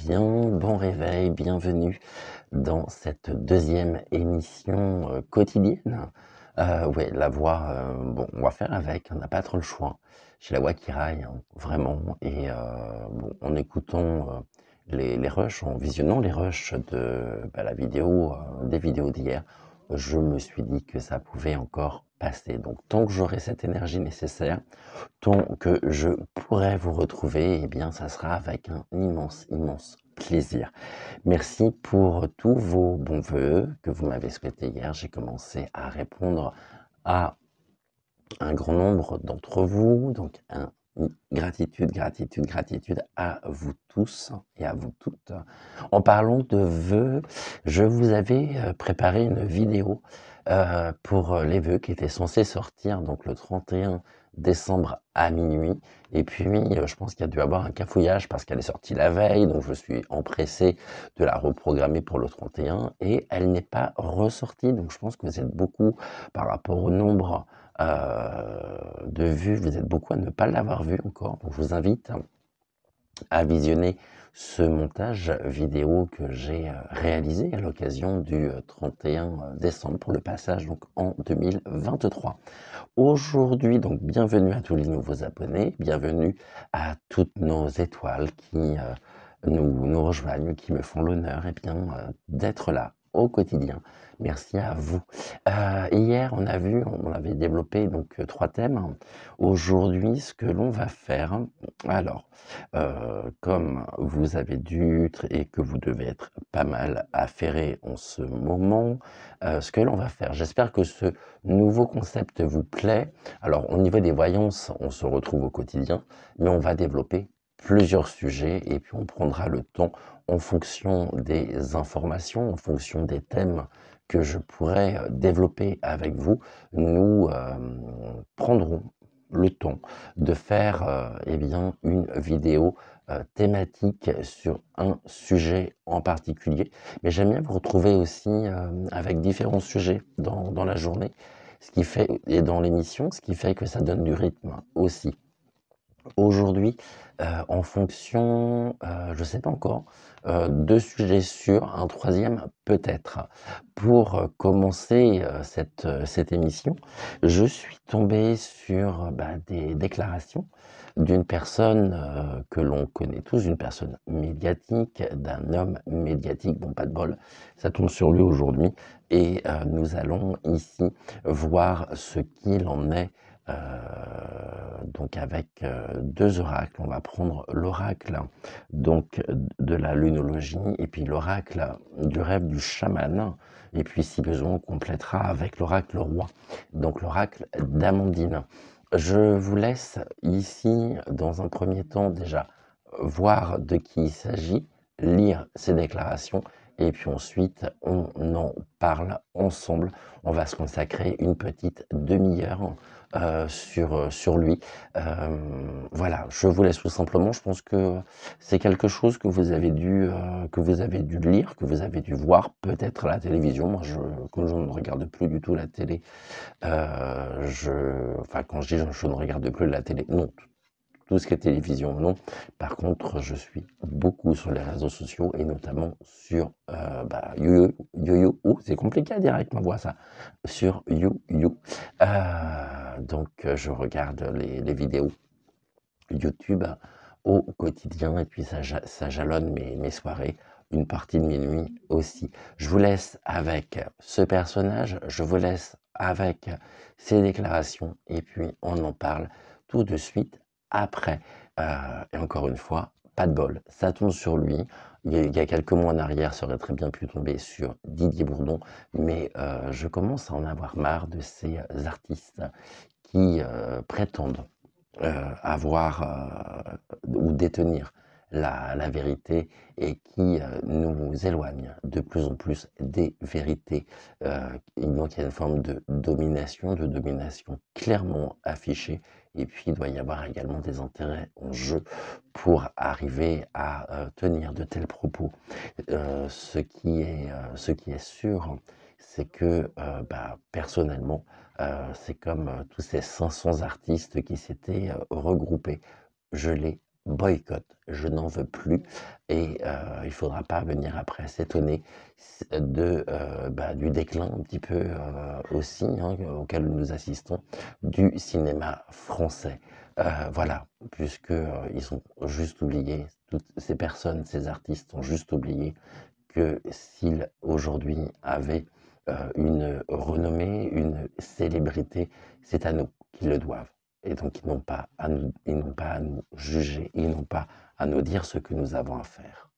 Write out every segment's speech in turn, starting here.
bien, bon réveil, bienvenue dans cette deuxième émission quotidienne. Ouais, la voix, bon, on va faire avec, on n'a pas trop le choix. J'ai la voix qui raille, hein, vraiment. Et bon, en écoutant les rushs, en visionnant les rushs de la vidéo, des vidéos d'hier, je me suis dit que ça pouvait encore passer. Donc, tant que j'aurai cette énergie nécessaire, tant que je pourrai vous retrouver, eh bien, ça sera avec un immense, immense plaisir. Merci pour tous vos bons voeux que vous m'avez souhaités hier. J'ai commencé à répondre à un grand nombre d'entre vous. Donc, gratitude, gratitude, gratitude à vous tous et à vous toutes. En parlant de vœux, je vous avais préparé une vidéo pour les vœux qui étaient censés sortir donc le 31 décembre à minuit. Et puis, je pense qu'il y a dû avoir un cafouillage parce qu'elle est sortie la veille, donc je suis empressé de la reprogrammer pour le 31 et elle n'est pas ressortie. Donc, je pense que vous êtes beaucoup par rapport au nombre de vues, vous êtes beaucoup à ne pas l'avoir vu encore. Donc, je vous invite à visionner ce montage vidéo que j'ai réalisé à l'occasion du 31 décembre pour le passage donc en 2023. Aujourd'hui, donc bienvenue à tous les nouveaux abonnés, bienvenue à toutes nos étoiles qui nous rejoignent, qui me font l'honneur d'être là au quotidien. Merci à vous. Hier, on avait développé donc 3 thèmes. Aujourd'hui, ce que l'on va faire, alors, comme vous avez dû et que vous devez être pas mal affairés en ce moment, ce que l'on va faire, j'espère que ce nouveau concept vous plaît. Alors, au niveau des voyances, on se retrouve au quotidien, mais on va développer plusieurs sujets et puis on prendra le temps en fonction des informations, en fonction des thèmes que je pourrais développer avec vous. Nous prendrons le temps de faire une vidéo thématique sur un sujet en particulier. Mais j'aime bien vous retrouver aussi avec différents sujets dans la journée, ce qui fait, et dans l'émission, ce qui fait que ça donne du rythme aussi. Aujourd'hui, en fonction, je ne sais pas encore, 2 sujets sûrs, un troisième peut-être. Pour commencer cette émission, je suis tombé sur des déclarations d'une personne que l'on connaît tous, une personne médiatique, d'un homme médiatique. Bon, pas de bol, ça tombe sur lui aujourd'hui et nous allons ici voir ce qu'il en est donc avec 2 oracles. On va prendre l'oracle donc de la lunologie et puis l'oracle du rêve du chaman. Et puis si besoin, on complétera avec l'oracle roi, donc l'oracle d'Amandine. Je vous laisse ici, dans un premier temps déjà, voir de qui il s'agit, lire ces déclarations et puis ensuite on en parle ensemble. On va se consacrer une petite demi-heure sur lui. Voilà, je vous laisse tout simplement. Je pense que c'est quelque chose que vous avez dû lire, que vous avez dû voir peut-être à la télévision. Moi, comme je ne regarde plus du tout la télé, enfin quand je dis je ne regarde plus la télé, non, tout ce qui est télévision, non. Par contre, je suis beaucoup sur les réseaux sociaux et notamment sur YoYo. Oh, c'est compliqué à dire avec ma voix ça. Sur YoYo. Donc, je regarde les vidéos YouTube au quotidien et puis ça jalonne mes soirées, une partie de mes nuits aussi. Je vous laisse avec ce personnage, je vous laisse avec ses déclarations et puis on en parle tout de suite après. Et encore une fois, pas de bol, ça tombe sur lui. Il y a quelques mois en arrière, ça aurait très bien pu tomber sur Didier Bourdon, mais je commence à en avoir marre de ces artistes qui prétendent avoir ou détenir la vérité et qui nous éloigne de plus en plus des vérités. Donc il y a une forme de domination clairement affichée. Et puis il doit y avoir également des intérêts en jeu pour arriver à tenir de tels propos. Ce qui est sûr, c'est que personnellement, c'est comme tous ces 500 artistes qui s'étaient regroupés. Je les boycott, je n'en veux plus et il faudra pas venir après s'étonner du déclin un petit peu, aussi, hein, auquel nous assistons du cinéma français. Voilà, puisque, ils ont juste oublié, toutes ces personnes, ces artistes ont juste oublié que s'ils aujourd'hui avaient, une renommée, une célébrité, c'est à nous qu'ils le doivent. Et donc ils n'ont pas à nous juger, ils n'ont pas à nous dire ce que nous avons à faire.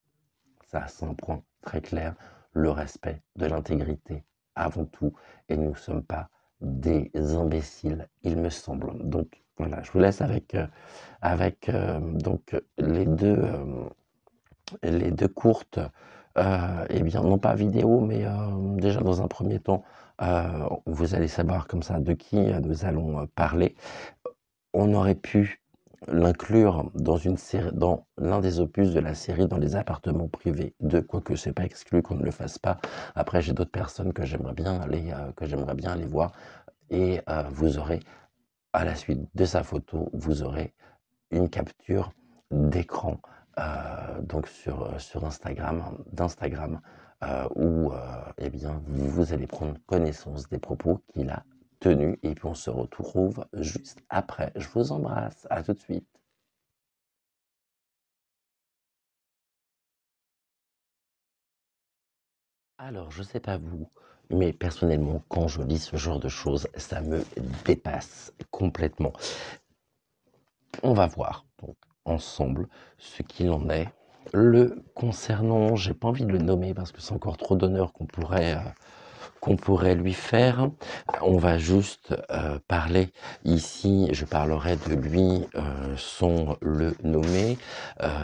Ça, c'est un point très clair, le respect de l'intégrité avant tout, et nous ne sommes pas des imbéciles, il me semble. Donc voilà, je vous laisse avec les deux courtes, eh bien, non pas vidéo, mais déjà dans un premier temps, vous allez savoir comme ça de qui nous allons parler. On aurait pu l'inclure dans une série, dans l'un des opus de la série, dans les appartements privés de, quoique c'est pas exclu qu'on ne le fasse pas. Après, j'ai d'autres personnes que j'aimerais bien aller voir, et vous aurez, à la suite de sa photo, vous aurez une capture d'écran, donc sur d'Instagram, où eh bien, vous allez prendre connaissance des propos qu'il a tenus, et puis on se retrouve juste après. Je vous embrasse, à tout de suite. Alors, je sais pas vous, mais personnellement, quand je lis ce genre de choses, ça me dépasse complètement. On va voir donc ensemble ce qu'il en est. Le concernant, j'ai pas envie de le nommer parce que c'est encore trop d'honneur qu'on pourrait lui faire. On va juste parler ici, je parlerai de lui sans le nommer.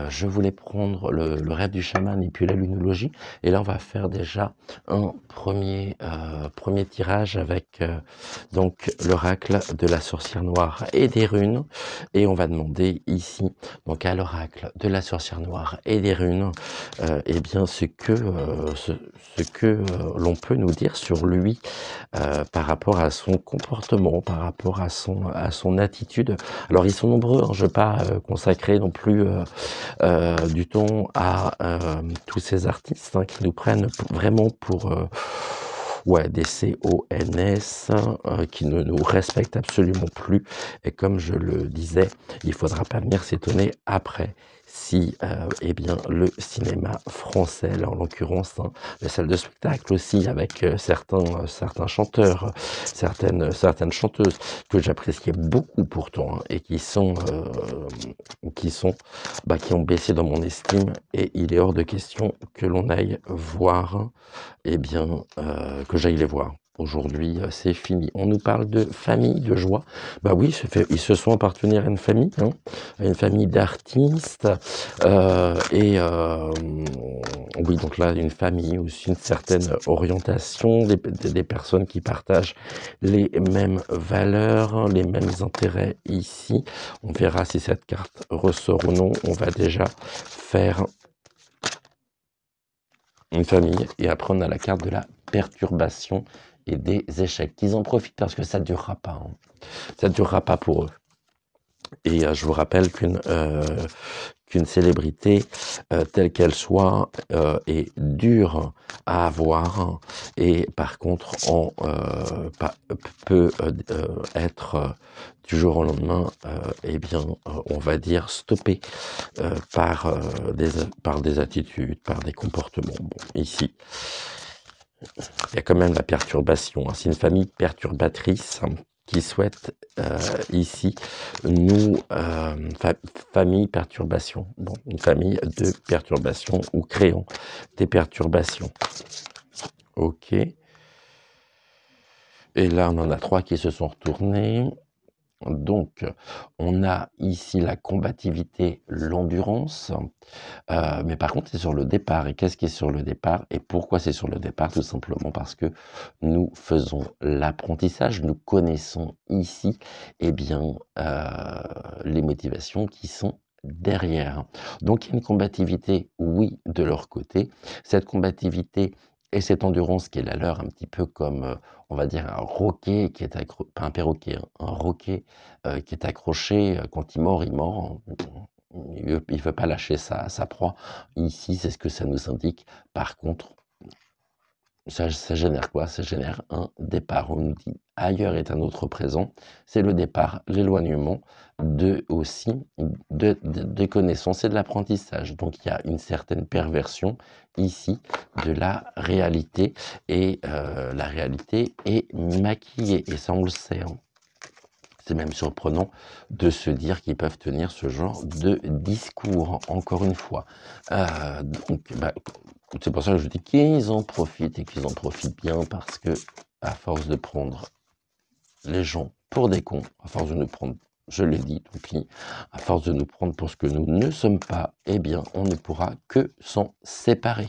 Je voulais prendre le rêve du chaman et puis la lunologie. Et là, on va faire déjà un premier tirage avec donc l'oracle de la sorcière noire et des runes. Et on va demander ici, donc à l'oracle de la sorcière noire et des runes, eh bien ce que l'on peut nous dire sur lui par rapport à son comportement, par rapport à son attitude. Alors ils sont nombreux, hein, je ne vais pas consacrer non plus du temps à tous ces artistes hein, qui nous prennent vraiment pour ouais, des CONS qui ne nous respectent absolument plus. Et comme je le disais, il ne faudra pas venir s'étonner après si eh bien, le cinéma français, là en l'occurrence, hein, les salles de spectacle aussi, avec certains chanteurs, certaines chanteuses que j'appréciais beaucoup pourtant, hein, et qui ont baissé dans mon estime, et il est hors de question que l'on aille voir, eh bien, que j'aille les voir. Aujourd'hui, c'est fini. On nous parle de famille, de joie. Bah oui, ils se sont appartenus à une famille, hein, à une famille d'artistes. Oui, donc là, une famille aussi, une certaine orientation, des personnes qui partagent les mêmes valeurs, les mêmes intérêts ici. On verra si cette carte ressort ou non. On va déjà faire une famille, et après on a la carte de la perturbation et des échecs. Qu'ils en profitent parce que ça ne durera pas. Hein. Ça ne durera pas pour eux. Et je vous rappelle qu'une célébrité, telle qu'elle soit, est dure à avoir, et par contre peut être du jour au lendemain, eh bien, on va dire stoppée par des attitudes, par des comportements. Bon, ici, il y a quand même la perturbation. Hein. C'est une famille perturbatrice qui souhaite ici nous famille perturbation. Bon, une famille de perturbation ou créons des perturbations. Ok. Et là, on en a 3 qui se sont retournés. Donc, on a ici la combativité, l'endurance, mais par contre, c'est sur le départ. Et qu'est-ce qui est sur le départ? Et pourquoi c'est sur le départ? Tout simplement parce que nous faisons l'apprentissage, nous connaissons ici, eh bien, les motivations qui sont derrière. Donc, il y a une combativité, oui, de leur côté. Cette combativité et cette endurance qui est la leur, un petit peu comme, on va dire, un roquet qui est pas un perroquet, hein, un roquet qui est accroché, quand il mord, il veut pas lâcher sa proie. Ici, c'est ce que ça nous indique. Par contre, ça génère quoi? Ça génère un départ. On nous dit ailleurs est un autre présent. C'est le départ, l'éloignement aussi des connaissances et de l'apprentissage. Donc il y a une certaine perversion ici de la réalité et la réalité est maquillée et ça on le sait, hein. C'est même surprenant de se dire qu'ils peuvent tenir ce genre de discours, encore une fois. Donc, c'est pour ça que je dis qu'ils en profitent et qu'ils en profitent bien parce que, à force de prendre les gens pour des cons, à force de nous prendre, je l'ai dit, tant pis, à force de nous prendre pour ce que nous ne sommes pas, eh bien, on ne pourra que s'en séparer.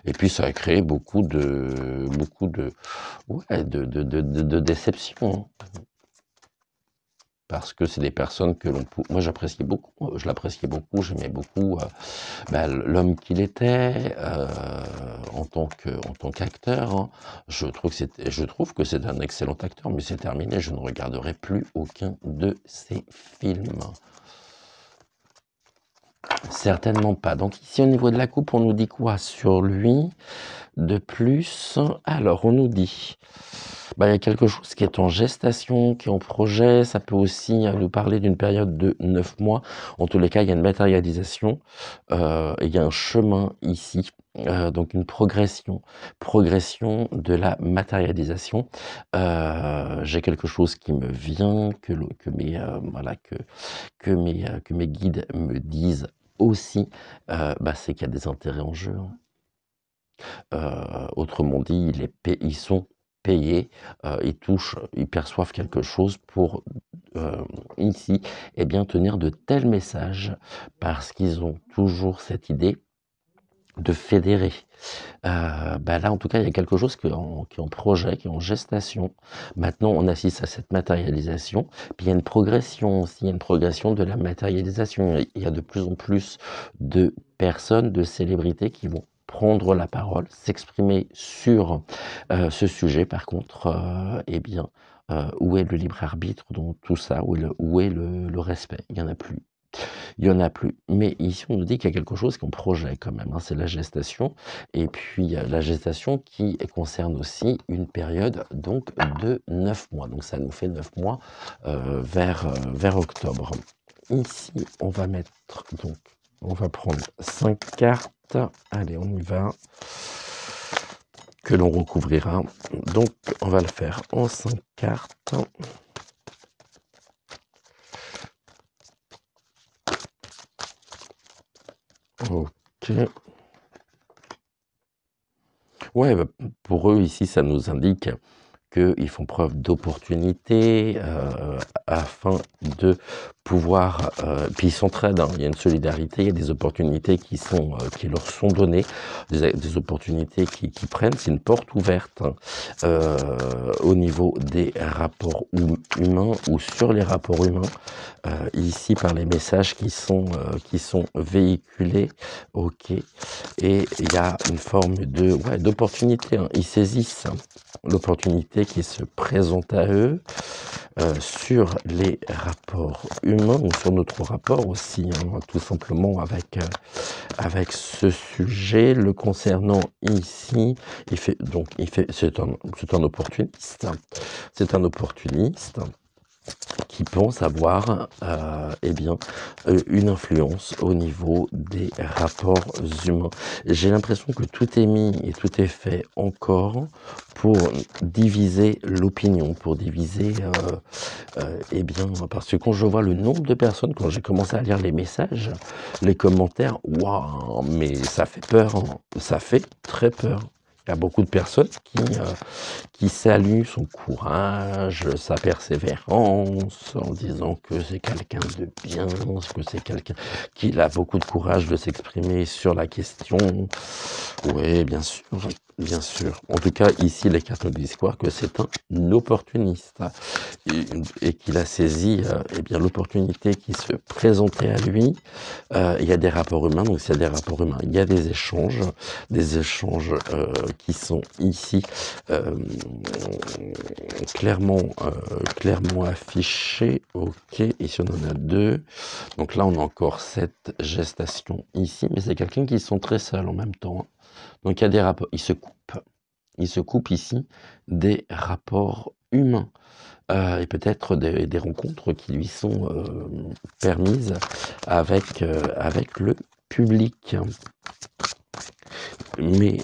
Et puis, ça a créé beaucoup de déceptions. Parce que c'est des personnes que moi j'appréciais beaucoup, j'aimais beaucoup l'homme qu'il était en tant qu'acteur, hein. Je trouve que c'est un excellent acteur, mais c'est terminé, je ne regarderai plus aucun de ses films. Certainement pas. Donc ici au niveau de la coupe, on nous dit quoi sur lui de plus? Alors on nous dit il y a quelque chose qui est en gestation, qui est en projet. Ça peut aussi nous parler d'une période de 9 mois. En tous les cas, il y a une matérialisation. Il y a un chemin ici. Donc une progression de la matérialisation. J'ai quelque chose qui me vient, que mes guides me disent aussi, c'est qu'il y a des intérêts en jeu, hein. Autrement dit, ils sont payés, ils perçoivent quelque chose pour ici, tenir de tels messages parce qu'ils ont toujours cette idée de fédérer. Là, en tout cas, il y a quelque chose qui est en projet, qui est en gestation. Maintenant, on assiste à cette matérialisation. Puis il y a une progression aussi, il y a une progression de la matérialisation. Il y a de plus en plus de personnes, de célébrités qui vont prendre la parole, s'exprimer sur ce sujet. Par contre, où est le libre arbitre dans tout ça? Où est le respect? Il n'y en a plus. Il n'y en a plus. Mais ici, on nous dit qu'il y a quelque chose qu'on projette quand même, hein, c'est la gestation. Et puis, la gestation qui concerne aussi une période donc de 9 mois. Donc, ça nous fait 9 mois vers octobre. Ici, on va prendre 5 cartes. Allez, on y va. Que l'on recouvrira. Donc, on va le faire en 5 cartes. Ok. Ouais, pour eux, ici, ça nous indique qu'ils font preuve d'opportunité afin de pouvoir... puis ils s'entraident, hein. Il y a une solidarité, il y a des opportunités qui leur sont données, des opportunités qui prennent, c'est une porte ouverte, hein, au niveau des rapports humains ou sur les rapports humains, ici par les messages qui sont véhiculés, ok, et il y a une forme d'opportunité, hein. Ils saisissent l'opportunité qui se présente à eux sur les rapports humains ou sur notre rapport aussi, hein, tout simplement avec ce sujet. Le concernant ici, c'est un opportuniste. C'est un opportuniste qui pense avoir une influence au niveau des rapports humains. J'ai l'impression que tout est mis et tout est fait encore pour diviser l'opinion, pour diviser, parce que quand je vois le nombre de personnes, quand j'ai commencé à lire les messages, les commentaires, waouh, mais ça fait peur, hein, ça fait très peur. Il y a beaucoup de personnes qui saluent son courage, sa persévérance, en disant que c'est quelqu'un de bien, que c'est quelqu'un qui a beaucoup de courage de s'exprimer sur la question. Oui, bien sûr. bien sûr. En tout cas, ici, les cartes nous disent quoi? Que c'est un opportuniste et qu'il a saisi eh bien, l'opportunité qui se présentait à lui. Il y a des rapports humains, donc s'il y a des rapports humains, il y a des échanges qui sont ici euh, clairement affichés. Ok, ici on en a deux. Donc là, on a encore cette gestation ici, mais c'est quelqu'un qui sont très seuls en même temps, hein. Donc il y a des rapports, il se coupe ici des rapports humains et peut-être des rencontres qui lui sont permises avec le public. Mais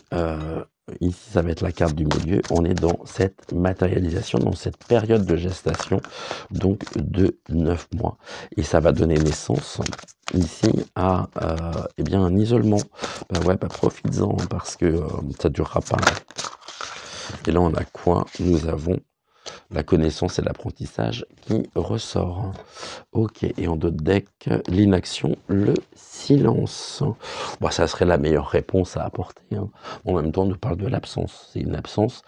ici, ça va être la carte du milieu. On est dans cette matérialisation, dans cette période de gestation, donc de 9 mois. Et ça va donner naissance ici à eh bien, un isolement. Ben ouais, bah profites-en parce que ça ne durera pas. Et là, on a quoi? Nous avons la connaissance et l'apprentissage qui ressort. Ok, et en d'autres decks, l'inaction, le silence. Bon, ça serait la meilleure réponse à apporter, hein. En même temps, on nous parle de l'absence. C'est une absence.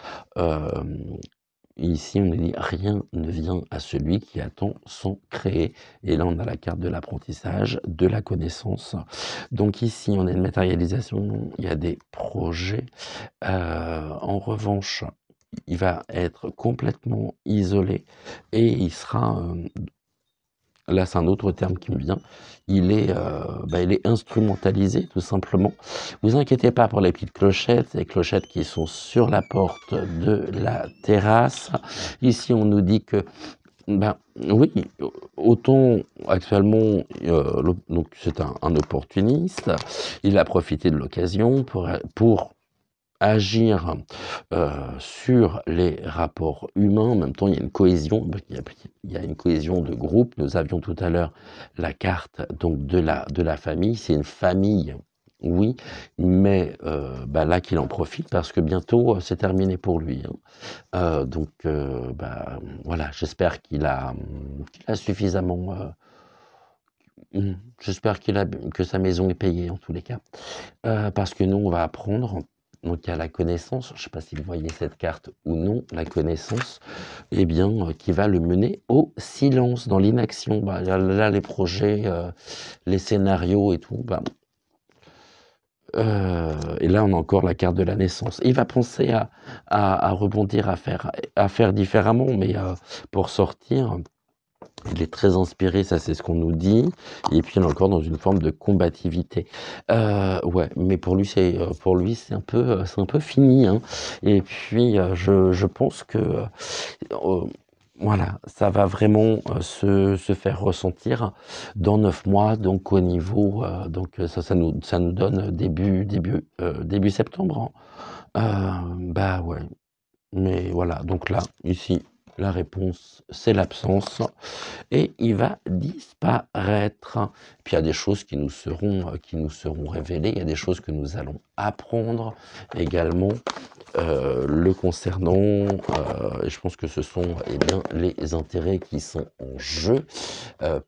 Ici, on nous dit rien ne vient à celui qui attend sans créer. Et là, on a la carte de l'apprentissage, de la connaissance. Donc ici, on a une matérialisation, il y a des projets. En revanche, il va être complètement isolé et il sera, là c'est un autre terme qui me vient, il est instrumentalisé tout simplement. Vous inquiétez pas pour les petites clochettes, les clochettes qui sont sur la porte de la terrasse. Ici on nous dit que ben oui, autant actuellement, donc c'est un opportuniste, il a profité de l'occasion pour agir sur les rapports humains. En même temps, il y a une cohésion, il y a une cohésion de groupe. Nous avions tout à l'heure la carte donc de la famille. C'est une famille, oui, mais là qu'il en profite parce que bientôt c'est terminé pour lui, hein. Voilà, j'espère qu'il a suffisamment. J'espère que sa maison est payée en tous les cas. Parce que nous, on va apprendre. Donc il y a la connaissance, je ne sais pas si vous voyez cette carte ou non, la connaissance, eh bien, qui va le mener au silence, dans l'inaction. Bah, là, les projets, les scénarios et tout, et là, on a encore la carte de la naissance. Il va penser à rebondir, à faire différemment, mais pour sortir, il est très inspiré, ça c'est ce qu'on nous dit. Et puis il est encore dans une forme de combativité. Ouais, mais pour lui c'est un peu fini, hein. Et puis je pense que voilà, ça va vraiment se faire ressentir dans 9 mois, donc au niveau, donc ça nous donne début septembre, hein. Bah ouais. Mais voilà, donc là, ici, la réponse, c'est l'absence et il va disparaître. Puis il y a des choses qui nous seront révélées, il y a des choses que nous allons apprendre également le concernant. Et je pense que ce sont bien les intérêts qui sont en jeu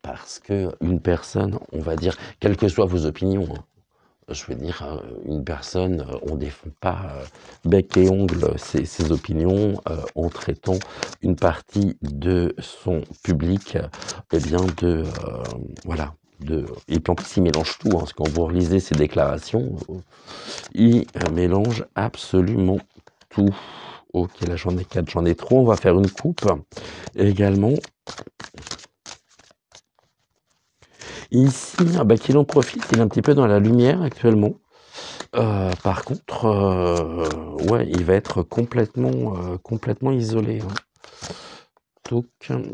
parce que une personne, on va dire, quelles que soient vos opinions, hein, je veux dire, une personne, on ne défend pas bec et ongle ses opinions en traitant une partie de son public, eh bien voilà. Et puis en plus, il mélange tout, hein, parce que quand vous relisez ses déclarations, il mélange absolument tout. Ok, là j'en ai 4, j'en ai trop, on va faire une coupe également. Ici, qu'il en profite, il est un petit peu dans la lumière actuellement. Par contre, ouais, il va être complètement isolé, hein. Donc,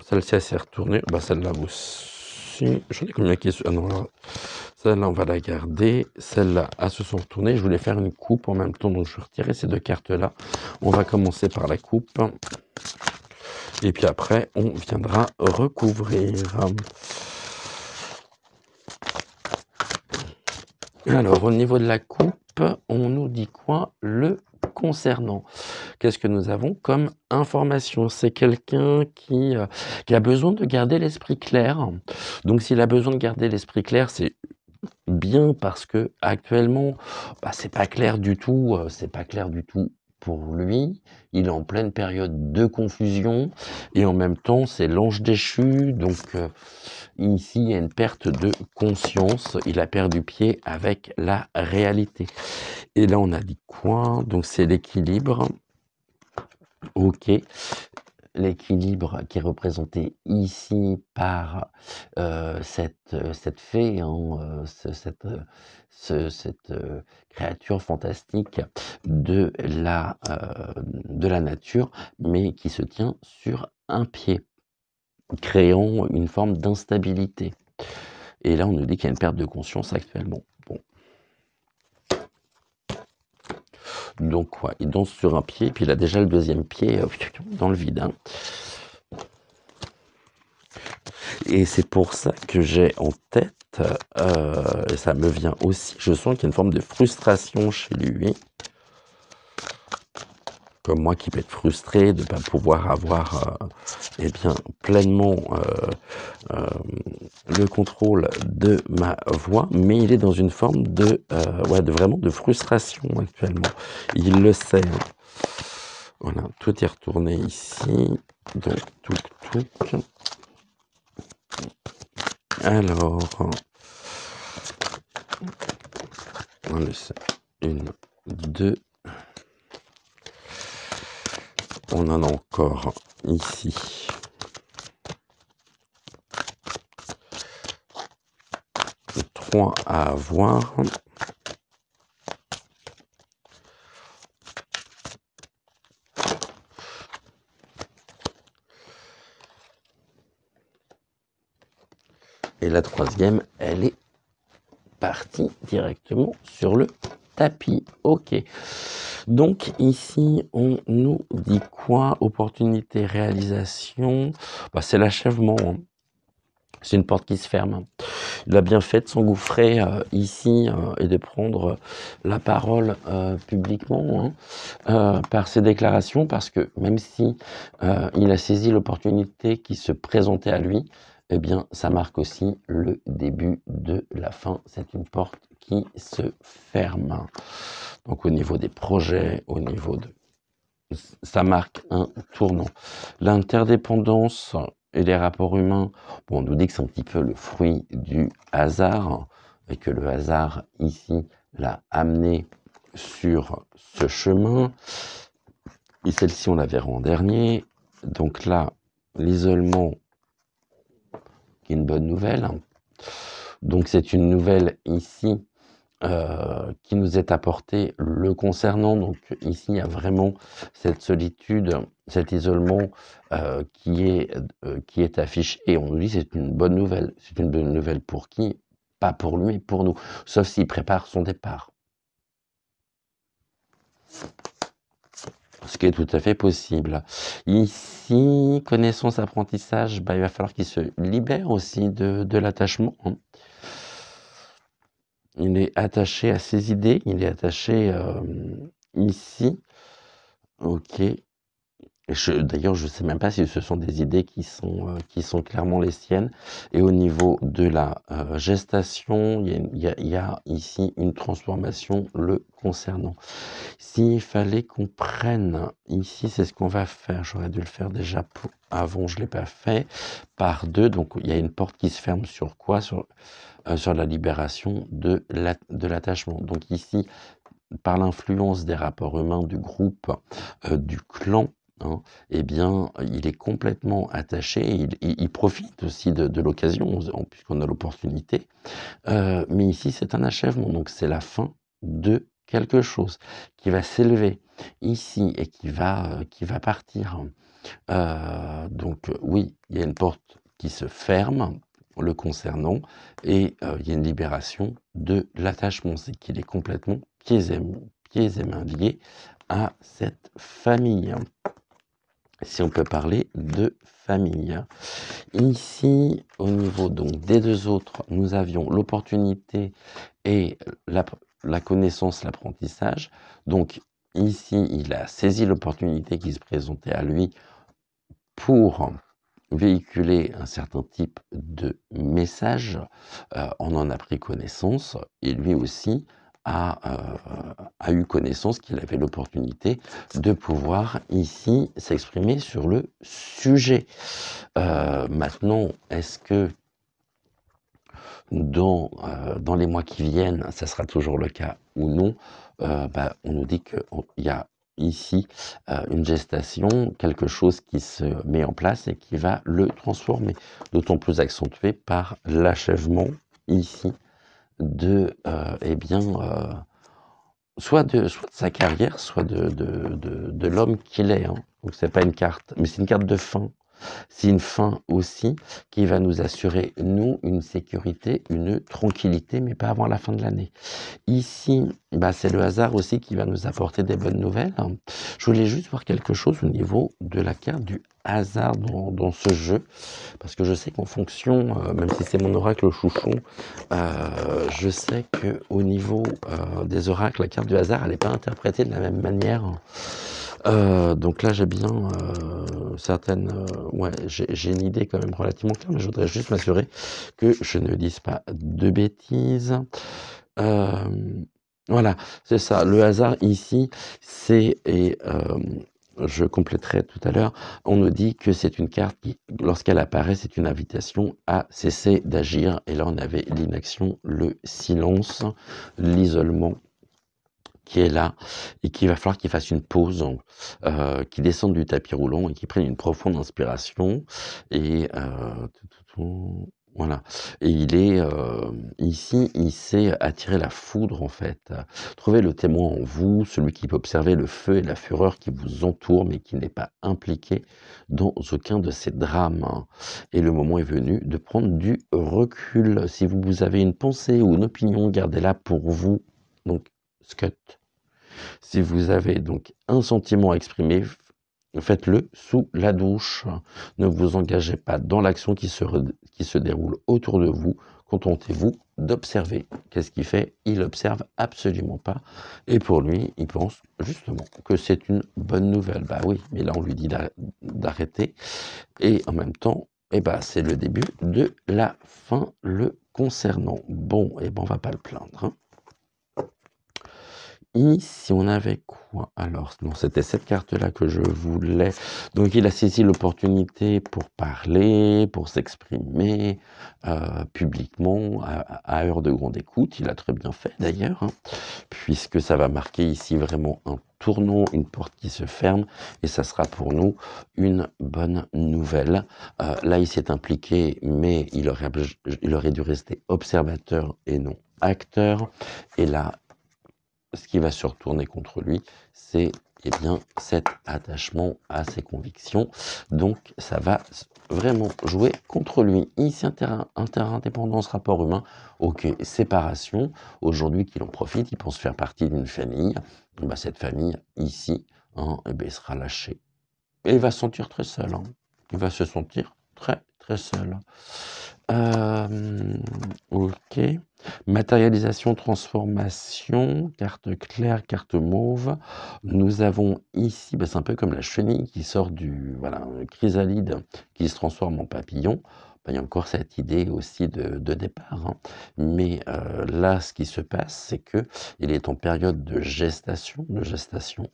celle-ci, elle s'est retournée. Celle-là aussi. J'en ai combien qui est... Ah non, là, celle-là, on va la garder. Celle-là, elles se sont retournées. Je voulais faire une coupe en même temps, donc je vais retirer ces deux cartes-là. On va commencer par la coupe. Et puis après, on viendra recouvrir. Alors, au niveau de la coupe, on nous dit quoi le concernant? Qu'est-ce que nous avons comme information? C'est quelqu'un qui a besoin de garder l'esprit clair. Donc, s'il a besoin de garder l'esprit clair, c'est bien parce que actuellement, bah, c'est pas clair du tout, c'est pas clair du tout pour lui. Il est en pleine période de confusion et en même temps, c'est l'ange déchu, donc ici, il y a une perte de conscience. Il a perdu pied avec la réalité. Et là, on a dit quoi? Donc, c'est l'équilibre. Ok. L'équilibre qui est représenté ici par cette fée, hein, cette créature fantastique de la nature, mais qui se tient sur un pied, créant une forme d'instabilité. Et là, on nous dit qu'il y a une perte de conscience actuellement. Bon. Donc, ouais, il danse sur un pied, puis il a déjà le deuxième pied dans le vide. Hein. Et c'est pour ça que j'ai en tête, et ça me vient aussi, je sens qu'il y a une forme de frustration chez lui. Comme moi qui peux être frustré de ne pas pouvoir avoir eh bien, pleinement le contrôle de ma voix, mais il est dans une forme de vraiment de frustration actuellement. Il le sait. Voilà, tout est retourné ici. Donc, tout. Alors, on le sait. 1, 2. On en a encore ici. Trois à avoir. Et la troisième, elle est partie directement sur le tapis. Ok. Donc ici, on nous dit quoi? Opportunité, réalisation. Bah, c'est l'achèvement. Hein. C'est une porte qui se ferme. Il a bien fait de s'engouffrer ici et de prendre la parole publiquement par ses déclarations, parce que même si il a saisi l'opportunité qui se présentait à lui, eh bien, ça marque aussi le début de la fin. C'est une porte qui se ferme. Donc, au niveau des projets, au niveau de... Ça marque un tournant. L'interdépendance et les rapports humains, bon, on nous dit que c'est un petit peu le fruit du hasard, et que le hasard, ici, l'a amené sur ce chemin. Et celle-ci, on la verra en dernier. Donc là, l'isolement, qui est une bonne nouvelle. Donc c'est une nouvelle ici qui nous est apportée le concernant. Donc ici, il y a vraiment cette solitude, cet isolement qui est affiché. Et on nous dit c'est une bonne nouvelle. C'est une bonne nouvelle pour qui? Pas pour lui, pour nous. Sauf s'il prépare son départ. Ce qui est tout à fait possible. Ici, connaissance, apprentissage, bah, il va falloir qu'il se libère aussi de l'attachement. Hein. Il est attaché à ses idées, il est attaché ici. Ok. D'ailleurs, je ne sais même pas si ce sont des idées qui sont clairement les siennes. Et au niveau de la gestation, il y a ici une transformation le concernant. S'il fallait qu'on prenne, ici c'est ce qu'on va faire, j'aurais dû le faire déjà avant, je ne l'ai pas fait, par 2, donc il y a une porte qui se ferme sur quoi? Sur la libération de l'attachement. Donc ici, par l'influence des rapports humains du groupe, du clan, hein, eh bien, il est complètement attaché, il profite aussi de l'occasion, puisqu'on a l'opportunité. Mais ici, c'est un achèvement, donc c'est la fin de quelque chose qui va s'élever ici et qui va partir. Donc oui, il y a une porte qui se ferme le concernant et il y a une libération de l'attachement, c'est qu'il est complètement pieds et mains liés à cette famille. Si on peut parler de famille. Ici, au niveau donc des deux autres, nous avions l'opportunité et la connaissance, l'apprentissage. Donc ici, il a saisi l'opportunité qui se présentait à lui pour véhiculer un certain type de message, on en a pris connaissance et lui aussi a eu connaissance qu'il avait l'opportunité de pouvoir ici s'exprimer sur le sujet. Maintenant, est-ce que dans les mois qui viennent, ça sera toujours le cas ou non? On nous dit qu'il y a ici une gestation, quelque chose qui se met en place et qui va le transformer, d'autant plus accentué par l'achèvement ici de, soit de sa carrière, soit de l'homme qu'il est, hein. Donc c'est pas une carte, mais c'est une carte de fin. C'est une fin aussi qui va nous assurer, nous, une sécurité, une tranquillité, mais pas avant la fin de l'année. Ici, c'est le hasard aussi qui va nous apporter des bonnes nouvelles. Je voulais juste voir quelque chose au niveau de la carte du hasard dans ce jeu, parce que je sais qu'en fonction, même si c'est mon oracle chouchon, je sais que au niveau des oracles, la carte du hasard, elle n'est pas interprétée de la même manière. Donc là, j'ai bien j'ai une idée quand même relativement claire, mais je voudrais juste m'assurer que je ne dise pas de bêtises. Voilà, c'est ça. Le hasard ici, je compléterai tout à l'heure, on nous dit que c'est une carte qui, lorsqu'elle apparaît, c'est une invitation à cesser d'agir. Et là, on avait l'inaction, le silence, l'isolement qui est là et qu'il va falloir qu'il fasse une pause, qu'il descende du tapis roulant et qu'il prenne une profonde inspiration et voilà. Et il est ici, il sait attirer la foudre en fait. Trouver le témoin en vous, celui qui peut observer le feu et la fureur qui vous entourent mais qui n'est pas impliqué dans aucun de ces drames, hein. Et le moment est venu de prendre du recul. Si vous avez une pensée ou une opinion, gardez-la pour vous. Donc, Scott. Si vous avez donc un sentiment à exprimer, faites-le sous la douche. Ne vous engagez pas dans l'action qui se déroule autour de vous. Contentez-vous d'observer. Qu'est-ce qu'il fait? Il observe absolument pas. Et pour lui, il pense justement que c'est une bonne nouvelle. Bah oui, mais là on lui dit d'arrêter. Et en même temps, c'est le début de la fin le concernant. Bon, on va pas le plaindre, hein. Ici, on avait quoi? Alors, non, c'était cette carte-là que je voulais. Donc, il a saisi l'opportunité pour parler, pour s'exprimer publiquement, à heure de grande écoute. Il a très bien fait, d'ailleurs, hein, puisque ça va marquer ici vraiment un tournant, une porte qui se ferme, et ça sera pour nous une bonne nouvelle. Là, il s'est impliqué, mais il aurait dû rester observateur et non acteur. Et là, ce qui va se retourner contre lui, c'est cet attachement à ses convictions. Donc, ça va vraiment jouer contre lui. Ici, interdépendance, rapport humain, ok, séparation. Aujourd'hui, qu'il en profite, il pense faire partie d'une famille. Cette famille, ici, il sera lâché. Et il va se sentir très seul, hein. Il va se sentir très, très seul. Ok. Matérialisation, transformation, carte claire, carte mauve. Nous avons ici, c'est un peu comme la chenille qui sort un chrysalide qui se transforme en papillon. Il y a encore cette idée aussi de départ, hein. Mais là, ce qui se passe, c'est que il est en période de gestation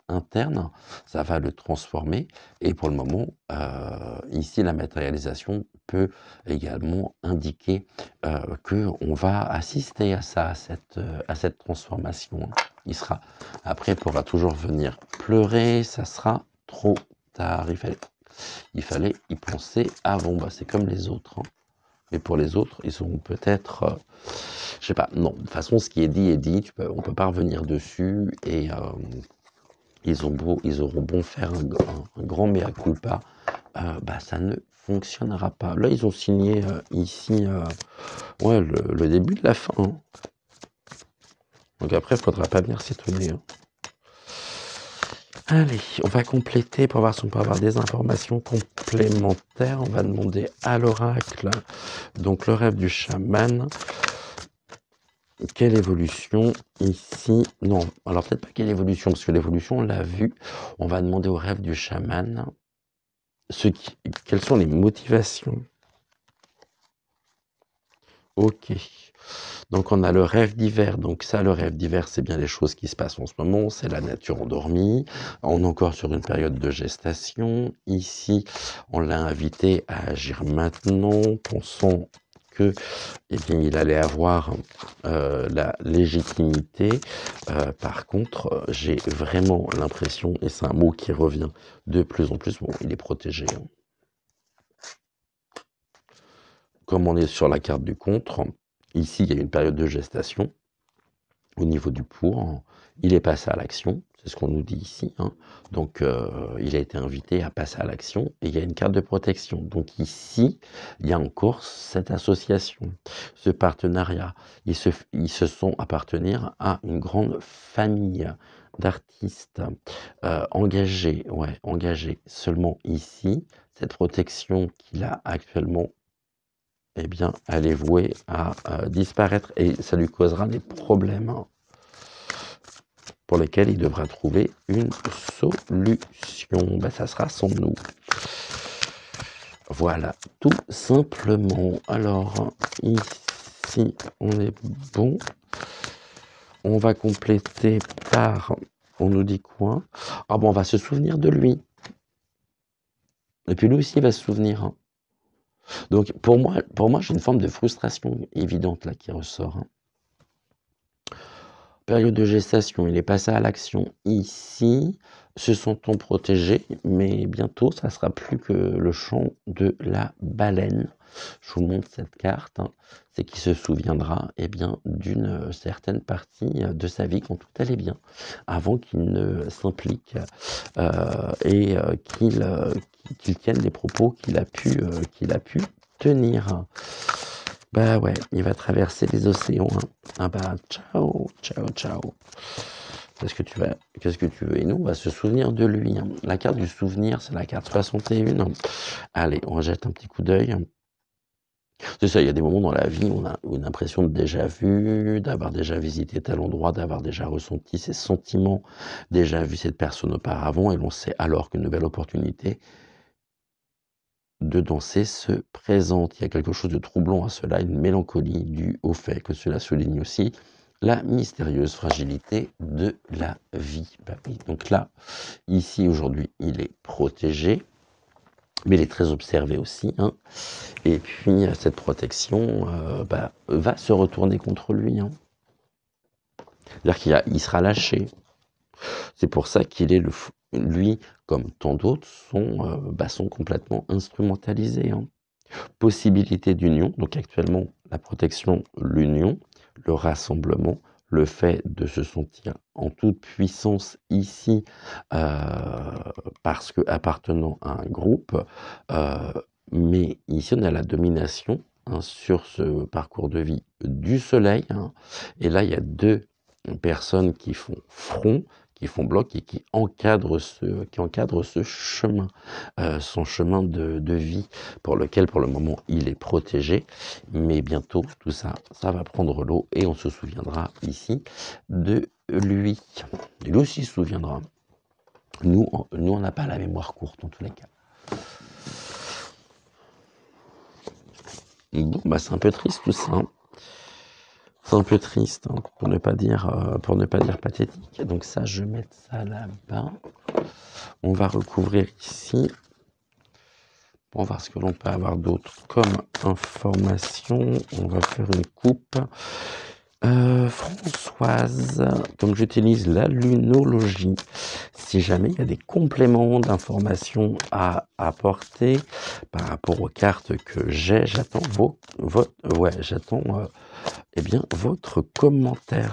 interne. Ça va le transformer. Et pour le moment, ici, la matérialisation peut également indiquer qu'on va assister à ça, à cette transformation. Après, il pourra toujours venir pleurer, ça sera trop tard. Il fallait y penser avant. C'est comme les autres, hein. Mais pour les autres, ils seront peut-être, je sais pas, non. De toute façon, ce qui est dit, on peut pas revenir dessus et ils auront beau faire un grand mea culpa, ça ne fonctionnera pas. Là, ils ont signé ici le début de la fin, hein. Donc après, il faudra pas venir s'étonner, hein. Allez, on va compléter pour voir si on peut avoir des informations complémentaires. On va demander à l'oracle, donc le rêve du chaman. Quelle évolution ici? Non, alors peut-être pas quelle évolution, parce que l'évolution, on l'a vu. On va demander au rêve du chaman. quelles sont les motivations? OK. Donc on a le rêve d'hiver, donc ça, le rêve d'hiver, c'est bien les choses qui se passent en ce moment, c'est la nature endormie. On est encore sur une période de gestation. Ici, on l'a invité à agir maintenant, pensant que, eh bien, il allait avoir la légitimité. Par contre, j'ai vraiment l'impression, et c'est un mot qui revient de plus en plus, bon, il est protégé, hein. Comme on est sur la carte du contre, ici, il y a une période de gestation. Au niveau du pour, il est passé à l'action, c'est ce qu'on nous dit ici, hein. Donc, il a été invité à passer à l'action et il y a une carte de protection. Donc ici, il y a encore cette association, ce partenariat. Ils se sont appartenir à une grande famille d'artistes engagés, ouais, engagés. Seulement ici, cette protection qu'il a actuellement, eh bien, elle est vouée à disparaître et ça lui causera des problèmes, hein, pour lesquels il devra trouver une solution. Ben, ça sera sans nous. Voilà, tout simplement. Alors, ici, on est bon. On va compléter par... On nous dit quoi? Ah bon, on va se souvenir de lui. Et puis lui aussi, il va se souvenir, hein. Donc, pour moi, j'ai une forme de frustration évidente là qui ressort, hein. Période de gestation, il est passé à l'action ici, se sentant protégé, mais bientôt, ça sera plus que le chant de la baleine. Je vous montre cette carte, hein. C'est qu'il se souviendra, eh bien, d'une certaine partie de sa vie quand tout allait bien, avant qu'il ne s'implique et qu'il tienne les propos qu'il a pu tenir. Bah ouais, il va traverser les océans, hein. Ah bah ciao, ciao, ciao. Qu'est-ce que tu veux? Et nous, on va se souvenir de lui, hein. La carte du souvenir, c'est la carte 61. Allez, on jette un petit coup d'œil. C'est ça, il y a des moments dans la vie où on a une impression de déjà vu, d'avoir déjà visité tel endroit, d'avoir déjà ressenti ces sentiments, déjà vu cette personne auparavant, et l'on sait alors qu'une nouvelle opportunité de danser se présente. Il y a quelque chose de troublant à cela, une mélancolie due au fait que cela souligne aussi la mystérieuse fragilité de la vie. Bah oui, donc là, ici, aujourd'hui, il est protégé, mais il est très observé aussi, hein. Et puis, cette protection va se retourner contre lui, hein. C'est-à-dire qu'il sera lâché. C'est pour ça qu'il est lui, comme tant d'autres, sont complètement instrumentalisés, hein. Possibilité d'union, donc actuellement la protection, l'union, le rassemblement, le fait de se sentir en toute puissance ici parce que appartenant à un groupe, euh, mais ici on a la domination, hein, sur ce parcours de vie du soleil, hein. Et là il y a deux personnes qui font front, qui font bloc et qui encadrent ce chemin, son chemin de vie pour lequel, pour le moment, il est protégé. Mais bientôt, tout ça, ça va prendre l'eau et on se souviendra ici de lui. Et lui aussi se souviendra. Nous, on n'a pas la mémoire courte, en tous les cas. Bon, bah c'est un peu triste tout ça, hein. C'est un peu triste, hein, pour ne pas dire pathétique. Donc ça, je vais mettre ça là-bas. On va recouvrir ici pour voir ce que l'on peut avoir d'autre comme information. On va faire une coupe. Françoise, comme j'utilise la lunologie, si jamais il y a des compléments d'informations à apporter par rapport aux cartes que j'ai, j'attends votre commentaire.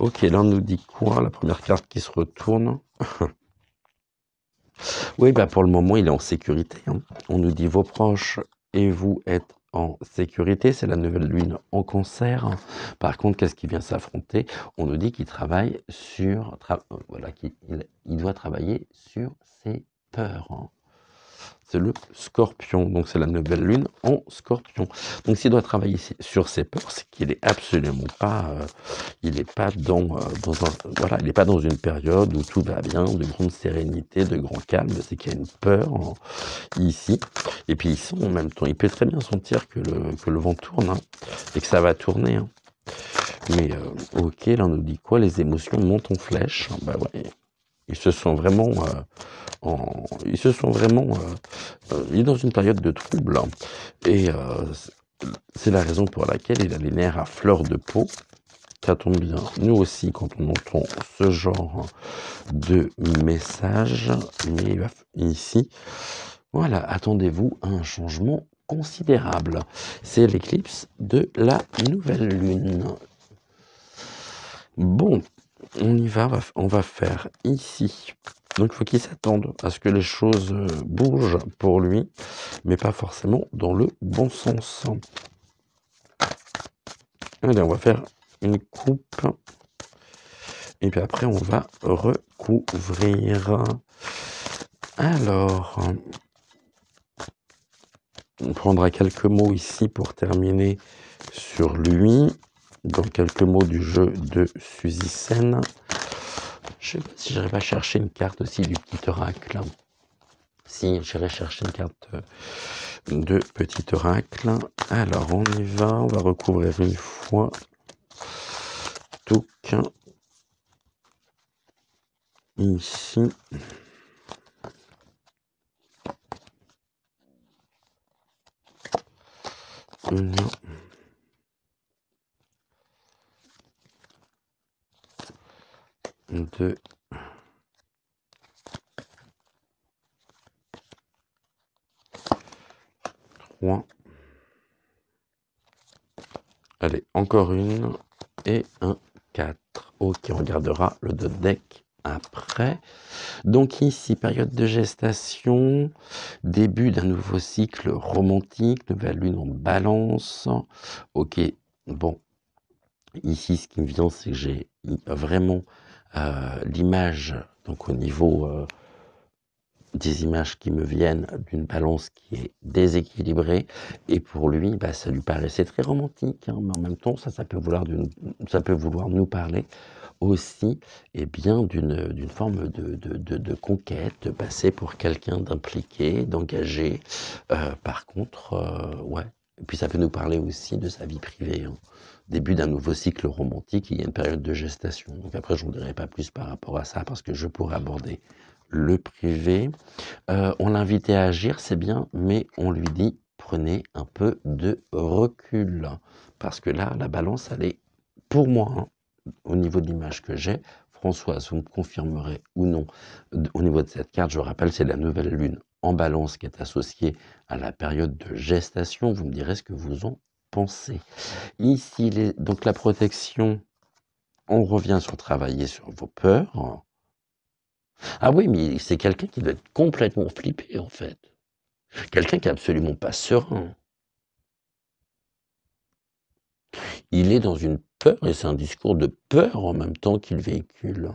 Ok, là on nous dit quoi? La première carte qui se retourne. Oui, bah pour le moment, il est en sécurité, hein. On nous dit vos proches et vous êtes en sécurité. C'est la nouvelle lune en cancer. Par contre, qu'est-ce qui vient s'affronter? On nous dit qu'il travaille sur... qu'il il doit travailler sur ses peurs, hein. c'est le Scorpion. Donc c'est la nouvelle lune en Scorpion. Donc s'il doit travailler sur ses peurs, c'est qu'il est absolument pas, il n'est pas voilà, il n'est pas dans une période où tout va bien, de grande sérénité, de grand calme. C'est qu'il y a une peur ici. Et puis il sent en même temps, il peut très bien sentir que le vent tourne, hein, et que ça va tourner, hein. Mais ok, là on nous dit quoi? Les émotions montent en flèche. Bah ouais, ils se sont vraiment, il est dans une période de trouble, hein. Et c'est la raison pour laquelle il a les nerfs à fleur de peau. Ça tombe bien, nous aussi, quand on entend ce genre de message, mais ici, voilà, attendez-vous à un changement considérable. C'est l'éclipse de la nouvelle lune. Bon, on y va, on va faire ici. Donc il faut qu'il s'attende à ce que les choses bougent pour lui, mais pas forcément dans le bon sens. Allez, on va faire une coupe. Et puis après, on va recouvrir. Alors, on prendra quelques mots ici pour terminer sur lui. Donc, quelques mots du jeu de Suzy Sen. Je ne sais pas si j'arrive à chercher une carte aussi du petit oracle. Si, j'irai chercher une carte de petit oracle. Alors, on y va. On va recouvrir une fois. Touc. Ici. Une. 2. 3. Allez, encore une. Et un 4. Ok, on regardera le deck après. Donc ici, période de gestation, début d'un nouveau cycle romantique, nouvelle lune en balance. Ok, bon, ici ce qui me vient, c'est que j'ai vraiment l'image, donc au niveau des images qui me viennent d'une balance qui est déséquilibrée, et pour lui, bah, ça lui paraissait très romantique, hein, mais en même temps, ça peut vouloir nous parler aussi, eh bien, d'une forme de conquête, de passer pour quelqu'un d'impliqué, d'engagé. Par contre, ouais. Et puis ça peut nous parler aussi de sa vie privée, hein. Début d'un nouveau cycle romantique, il y a une période de gestation. Donc après, je n'en dirai pas plus par rapport à ça, parce que je pourrais aborder le privé. On l'invitait à agir, c'est bien, mais on lui dit, prenez un peu de recul. Parce que là, la balance, elle est, pour moi, hein, au niveau de l'image que j'ai, Françoise, vous me confirmerez ou non, au niveau de cette carte, je rappelle, c'est la nouvelle lune en balance qui est associée à la période de gestation. Vous me direz ce que vous en pensez. Ici, donc la protection, on revient sur travailler sur vos peurs. Ah oui, mais c'est quelqu'un qui doit être complètement flippé, en fait. Quelqu'un qui est absolument pas serein. Il est dans une peur, et c'est un discours de peur en même temps qu'il véhicule.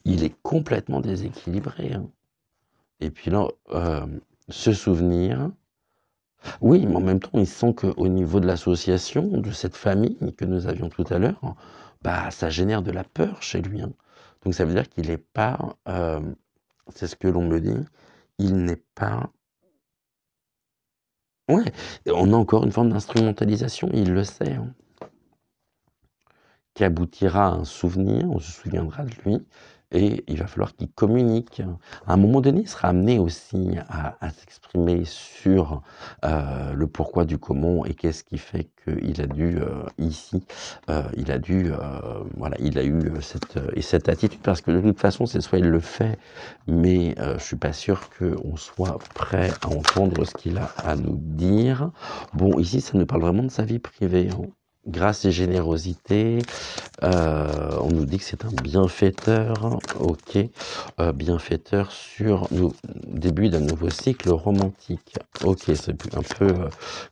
Il est complètement déséquilibré, hein. Et puis là, se souvenir, oui, mais en même temps, il sent qu'au niveau de l'association, de cette famille que nous avions tout à l'heure, bah, ça génère de la peur chez lui, hein. Donc ça veut dire qu'il n'est pas, c'est ce que l'on me dit, il n'est pas, ouais, on a encore une forme d'instrumentalisation, il le sait, hein, qui aboutira à un souvenir, on se souviendra de lui, et il va falloir qu'il communique. À un moment donné, il sera amené aussi à s'exprimer sur le pourquoi du comment, et qu'est-ce qui fait qu'il a dû, ici, il a dû, voilà, il a eu cette attitude, parce que de toute façon, c'est soit il le fait, mais je suis pas sûr qu'on soit prêt à entendre ce qu'il a à nous dire. Bon, ici, ça nous parle vraiment de sa vie privée, hein. Grâce et générosité, on nous dit que c'est un bienfaiteur, ok, bienfaiteur sur le début d'un nouveau cycle romantique. Ok, c'est un peu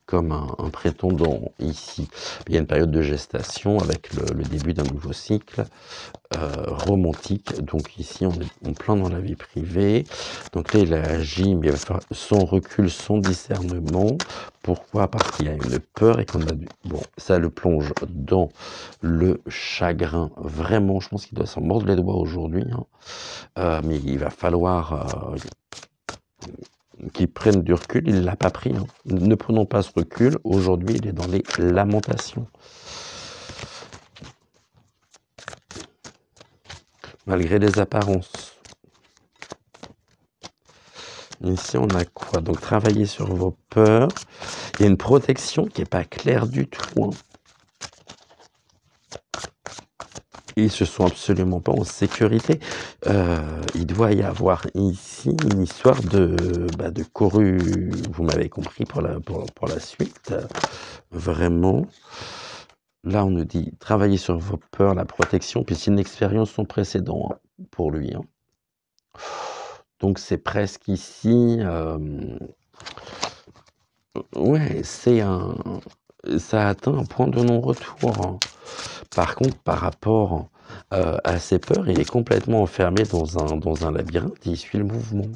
comme un prétendant ici. Il y a une période de gestation avec le début d'un nouveau cycle. romantique. Donc ici, on est en plein dans la vie privée. Donc là, il a agi, mais il va faire son recul, son discernement. Pourquoi? Parce qu'il y a une peur et qu'on a bon, ça le plonge dans le chagrin. Vraiment, je pense qu'il doit s'en mordre les doigts aujourd'hui, hein. Mais il va falloir qu'il prenne du recul. Il ne l'a pas pris, hein. Ne prenons pas ce recul. Aujourd'hui, il est dans les lamentations. Malgré les apparences. Ici, on a quoi? Donc, travailler sur vos peurs. Il y a une protection qui n'est pas claire du tout, hein. Ils ne se sont absolument pas en sécurité. Il doit y avoir ici une histoire de corruption. Vous m'avez compris pour la suite. Vraiment. Là, on nous dit travailler sur vos peurs, la protection, puis c'est une expérience sans précédent, hein, pour lui, hein. Donc, c'est presque ici. Ouais, ça atteint un point de non-retour, hein. Par contre, par rapport à ses peurs, il est complètement enfermé dans un labyrinthe, il suit le mouvement.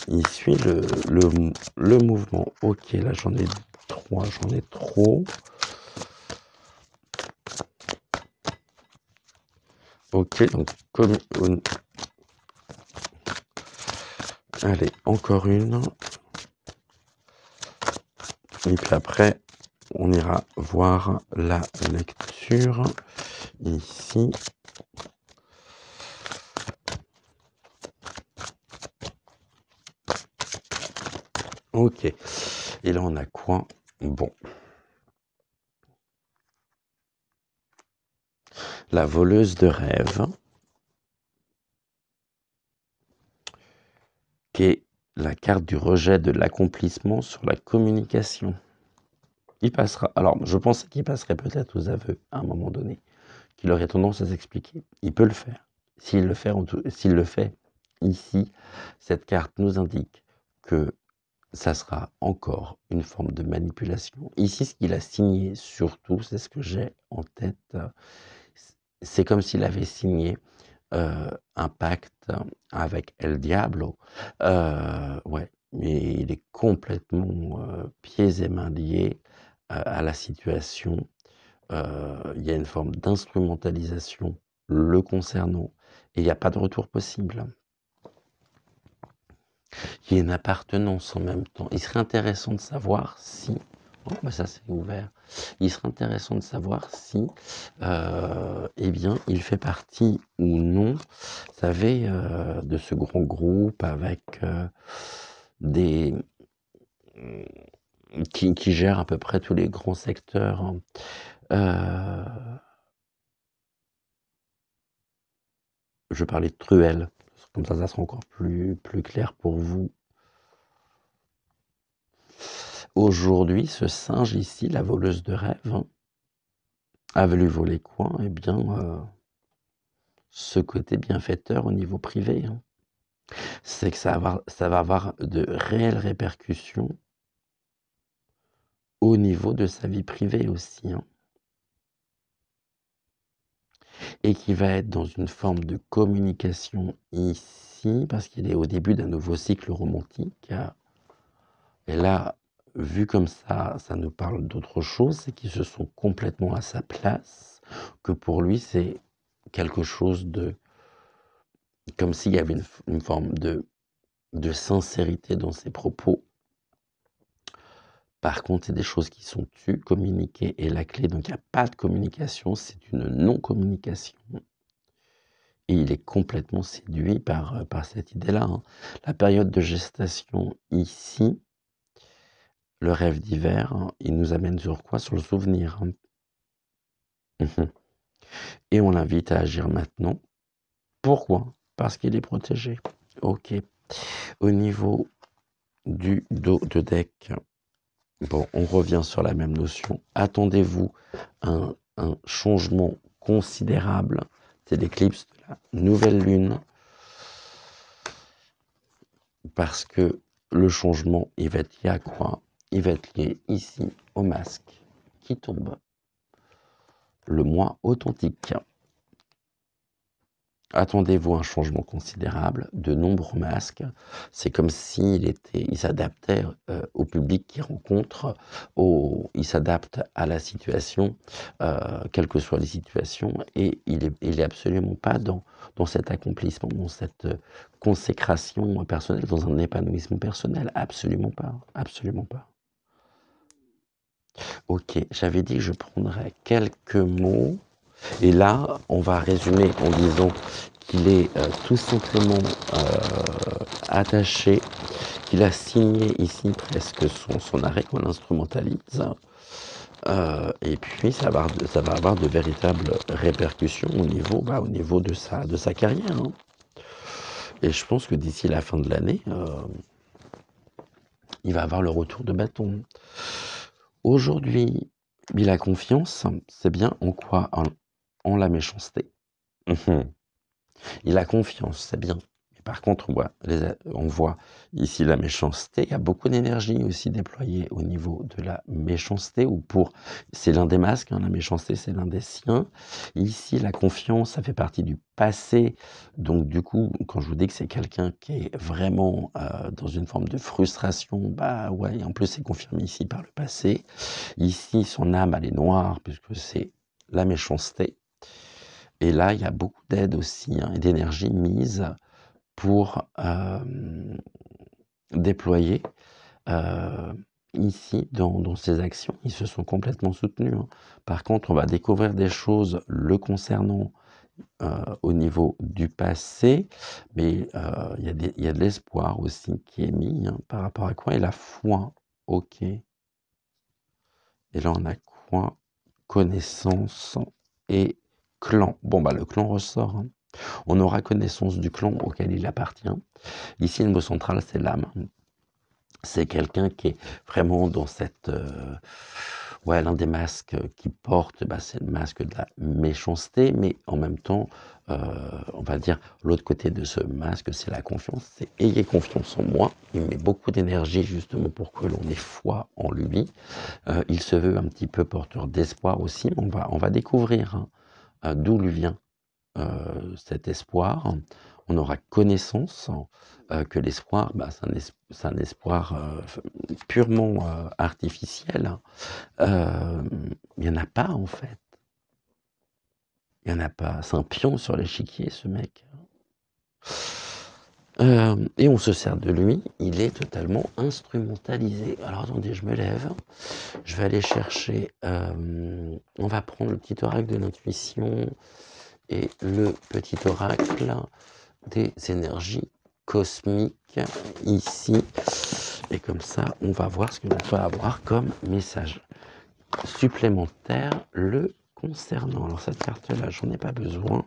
Il suit le mouvement. Ok, là j'en ai 3, j'en ai trop. Ok, donc comme... Allez, encore une. Et puis après, on ira voir la lecture ici. Ok. Et là, on a quoi? Bon. La voleuse de rêve, qui est la carte du rejet de l'accomplissement sur la communication. Il passera. Alors, je pensais qu'il passerait peut-être aux aveux à un moment donné, qu'il aurait tendance à s'expliquer. Il peut le faire. S'il le fait ici, cette carte nous indique que ça sera encore une forme de manipulation. Ici, ce qu'il a signé surtout, c'est ce que j'ai en tête, c'est comme s'il avait signé un pacte avec El Diablo. Ouais, mais il est complètement pieds et mains liés à la situation. Il y a une forme d'instrumentalisation le concernant et il n'y a pas de retour possible. Il y a une appartenance en même temps. Il serait intéressant de savoir si... Oh, bah ça c'est ouvert. Il serait intéressant de savoir si, eh bien, il fait partie ou non, vous savez, de ce grand groupe avec des... qui gère à peu près tous les grands secteurs, hein. Je parlais de truelle, comme ça sera encore plus clair pour vous. Aujourd'hui, ce singe ici, la voleuse de rêve, hein, a voulu voler quoi? Eh bien, ce côté bienfaiteur au niveau privé, hein. C'est que ça va avoir de réelles répercussions au niveau de sa vie privée aussi, hein. Et qui va être dans une forme de communication ici, parce qu'il est au début d'un nouveau cycle romantique. Et là, vu comme ça nous parle d'autre chose, c'est qu'ils se sont complètement à sa place, que pour lui, c'est quelque chose de... comme s'il y avait une forme de sincérité dans ses propos. Par contre, c'est des choses qui sont tues, communiquées est la clé. Donc, il n'y a pas de communication, c'est une non-communication. Et il est complètement séduit par cette idée-là, hein. La période de gestation ici, le rêve d'hiver, hein, il nous amène sur quoi? Sur le souvenir, hein. Et on l'invite à agir maintenant. Pourquoi? Parce qu'il est protégé. Ok. Au niveau du dos de deck, bon, on revient sur la même notion. Attendez-vous à un changement considérable. C'est l'éclipse de la nouvelle lune. Parce que le changement, il va être lié à quoi? Il va être lié ici au masque qui tombe. le moi authentique. Attendez-vous à un changement considérable, de nombreux masques. C'est comme il s'adaptait au public qu'il rencontre, il s'adapte à la situation, quelles que soient les situations, et il est absolument pas dans cet accomplissement, dans cette consécration personnelle, dans un épanouissement personnel. Absolument pas, absolument pas. Ok, j'avais dit que je prendrais quelques mots. Et là, on va résumer en disant qu'il est tout simplement attaché, qu'il a signé ici presque son arrêt qu'on l'instrumentalise. Et puis, ça va avoir de véritables répercussions au niveau de sa carrière. Hein. Et je pense que d'ici la fin de l'année, il va avoir le retour de bâton. Aujourd'hui, il a confiance, c'est bien en quoi? En la méchanceté. Il a confiance, c'est bien. Mais par contre, on voit ici la méchanceté. Il y a beaucoup d'énergie aussi déployée au niveau de la méchanceté. C'est l'un des masques, hein, la méchanceté, c'est l'un des siens. Ici, la confiance, ça fait partie du passé. Donc, du coup, quand je vous dis que c'est quelqu'un qui est vraiment dans une forme de frustration, bah ouais, en plus, c'est confirmé ici par le passé. Ici, son âme, elle est noire, puisque c'est la méchanceté. Et là, il y a beaucoup d'aide aussi hein, et d'énergie mise pour déployer ici dans ces actions. Ils se sont complètement soutenus. Hein. Par contre, on va découvrir des choses le concernant au niveau du passé, mais il y a de l'espoir aussi qui est mis hein, par rapport à quoi? Et la foi. Ok. Et là, on a quoi? Connaissance et clan. Bon, bah le clan ressort. Hein. On aura connaissance du clan auquel il appartient. Ici, le mot central, c'est l'âme. C'est quelqu'un qui est vraiment dans cette... l'un des masques qu'il porte, c'est le masque de la méchanceté, mais en même temps, on va dire, l'autre côté de ce masque, c'est la confiance. C'est ayez confiance en moi. Il met beaucoup d'énergie justement pour que l'on ait foi en lui. Il se veut un petit peu porteur d'espoir aussi. On va découvrir hein, d'où lui vient cet espoir. On aura connaissance que l'espoir, c'est un espoir purement artificiel. Il n'y en a pas en fait. Il n'y en a pas. C'est un pion sur l'échiquier ce mec. Et on se sert de lui, il est totalement instrumentalisé. Alors attendez, je me lève, je vais aller chercher, on va prendre le petit oracle de l'intuition et le petit oracle des énergies cosmiques ici. Et comme ça, on va voir ce que l'on peut avoir comme message supplémentaire le concernant. Alors cette carte-là, j'en ai pas besoin.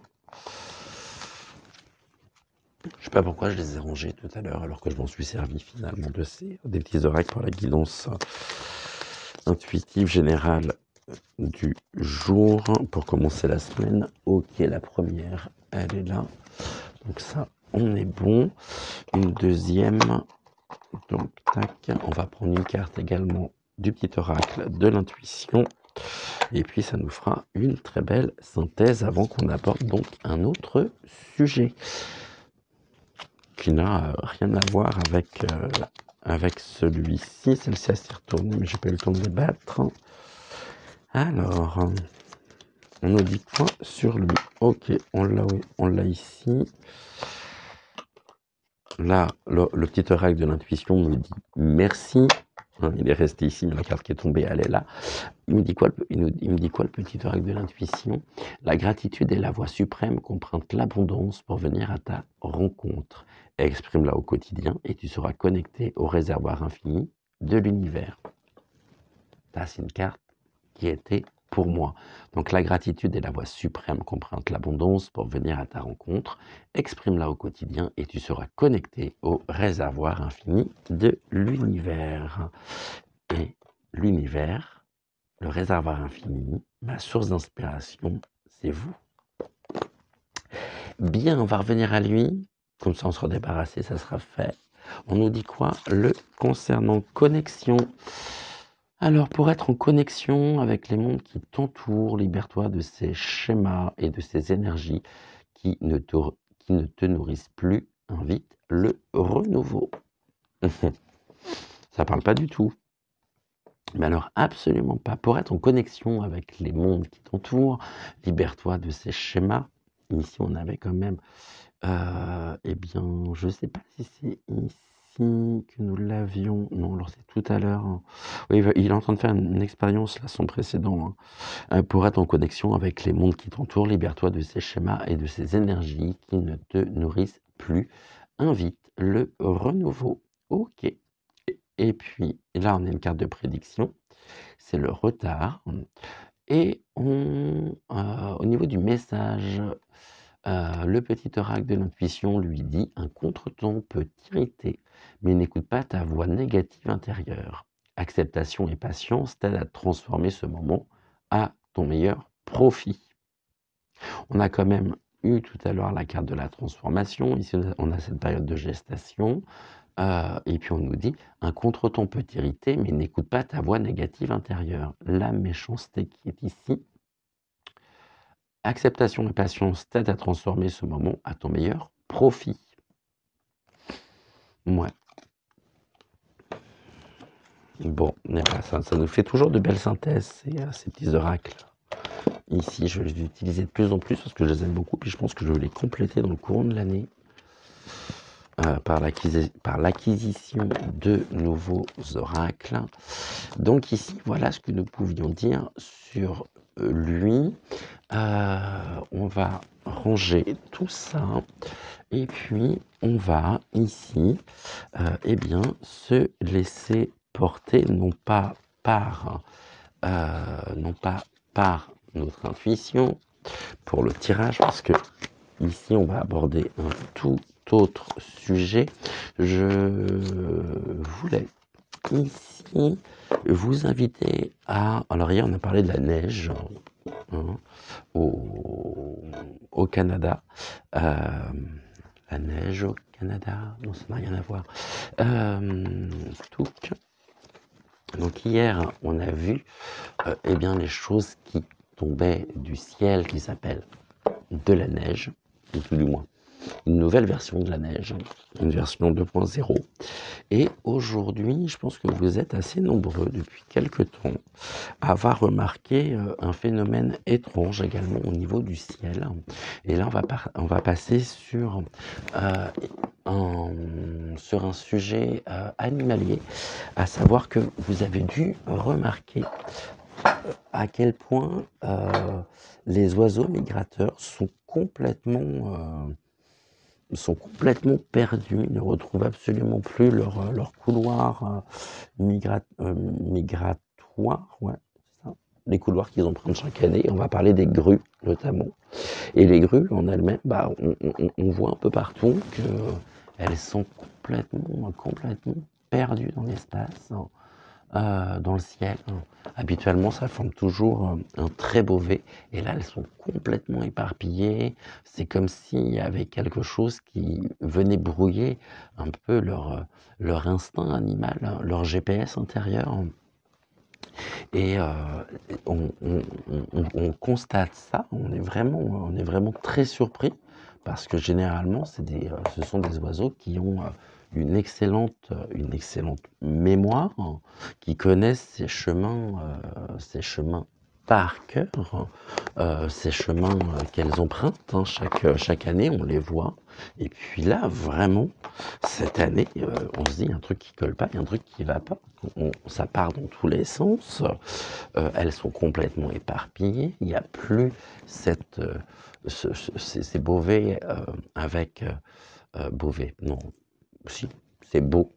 Je sais pas pourquoi je les ai rangés tout à l'heure alors que je m'en suis servi finalement des petits oracles pour la guidance intuitive générale du jour pour commencer la semaine. Ok, la première, elle est là. Donc ça, on est bon. Une deuxième. Donc, tac, on va prendre une carte également du petit oracle de l'intuition. Et puis, ça nous fera une très belle synthèse avant qu'on aborde donc un autre sujet qui n'a rien à voir avec celui-ci. Celle-ci s'est retournée, mais j'ai pas eu le temps de débattre. Alors, on nous dit quoi sur lui? Ok, on l'a ici. Là, le petit oracle de l'intuition nous dit merci. Il est resté ici, mais la carte qui est tombée, elle est là. Il me dit quoi, me dit quoi le petit oracle de l'intuition? La gratitude est la voie suprême qu'emprunte l'abondance pour venir à ta rencontre. Exprime-la au quotidien et tu seras connecté au réservoir infini de l'univers. Ça, c'est une carte qui était pour moi. Donc la gratitude est la voie suprême qu'emprunte l'abondance pour venir à ta rencontre. Exprime-la au quotidien et tu seras connecté au réservoir infini de l'univers. Et l'univers, le réservoir infini, ma source d'inspiration, c'est vous. Bien, on va revenir à lui. Comme ça, on sera débarrassé, ça sera fait. On nous dit quoi? Le concernant connexion. Alors, pour être en connexion avec les mondes qui t'entourent, libère-toi de ces schémas et de ces énergies qui ne te, qui ne te nourrissent plus. Invite le renouveau. Ça parle pas du tout. Mais alors, absolument pas. Pour être en connexion avec les mondes qui t'entourent, libère-toi de ces schémas. Ici, on avait quand même, eh bien, je sais pas si c'est ici que nous l'avions. Non, alors c'est tout à l'heure, hein. Oui, il est en train de faire une expérience là, son précédent, hein. Pour être en connexion avec les mondes qui t'entourent, libère-toi de ces schémas et de ces énergies qui ne te nourrissent plus. Invite le renouveau. Ok. Et puis là, on a une carte de prédiction. C'est le retard. Et au niveau du message, le petit oracle de l'intuition lui dit: un contretemps peut t'irriter, mais n'écoute pas ta voix négative intérieure. Acceptation et patience t'aident à transformer ce moment à ton meilleur profit. On a quand même eu tout à l'heure la carte de la transformation. Ici, on a cette période de gestation. Et puis on nous dit: un contretemps peut t'irriter, mais n'écoute pas ta voix négative intérieure. La méchanceté qui est ici. Acceptation et patience t'aident à transformer ce moment à ton meilleur profit. Ouais. Bon, eh ben, ça nous fait toujours de belles synthèses, ces petits oracles. Ici, je vais les utiliser de plus en plus parce que je les aime beaucoup, puis je pense que je vais les compléter dans le courant de l'année par l'acquisition de nouveaux oracles. Donc ici, voilà ce que nous pouvions dire sur lui. On va ranger tout ça et puis on va ici eh bien, se laisser porter non pas par notre intuition pour le tirage, parce que ici on va aborder un tout autre sujet. Je voulais ici vous inviter à... Alors hier on a parlé de la neige, hein, au Canada. La neige au Canada, non, ça n'a rien à voir. Donc hier, on a vu eh bien, les choses qui tombaient du ciel, qui s'appellent de la neige, ou tout du moins une nouvelle version de la neige, une version 2.0. Et aujourd'hui, je pense que vous êtes assez nombreux depuis quelques temps à avoir remarqué un phénomène étrange également au niveau du ciel. Et là, on va passer sur un sujet animalier, à savoir que vous avez dû remarquer à quel point les oiseaux migrateurs sont complètement perdus, ils ne retrouvent absolument plus leur couloir migratoire, ouais, c'est ça. Les couloirs qu'ils empruntent chaque année. On va parler des grues notamment. Et les grues en elles-mêmes, bah, on voit un peu partout qu'elles sont complètement perdues dans l'espace, dans le ciel. Habituellement, ça forme toujours un très beau V. Et là, elles sont complètement éparpillées. C'est comme s'il y avait quelque chose qui venait brouiller un peu leur instinct animal, leur GPS intérieur. Et on constate ça, on est vraiment très surpris parce que généralement, ce sont des oiseaux qui ont une excellente mémoire, hein, qui connaissent ces chemins par cœur, ces chemins qu'elles empruntent, hein, chaque année, on les voit. Et puis là, vraiment, cette année, on se dit, il y a un truc qui colle pas, il y a un truc qui va pas. Ça part dans tous les sens. Elles sont complètement éparpillées. Il n'y a plus ces Beauvais avec Beauvais. Non, si, c'est beau,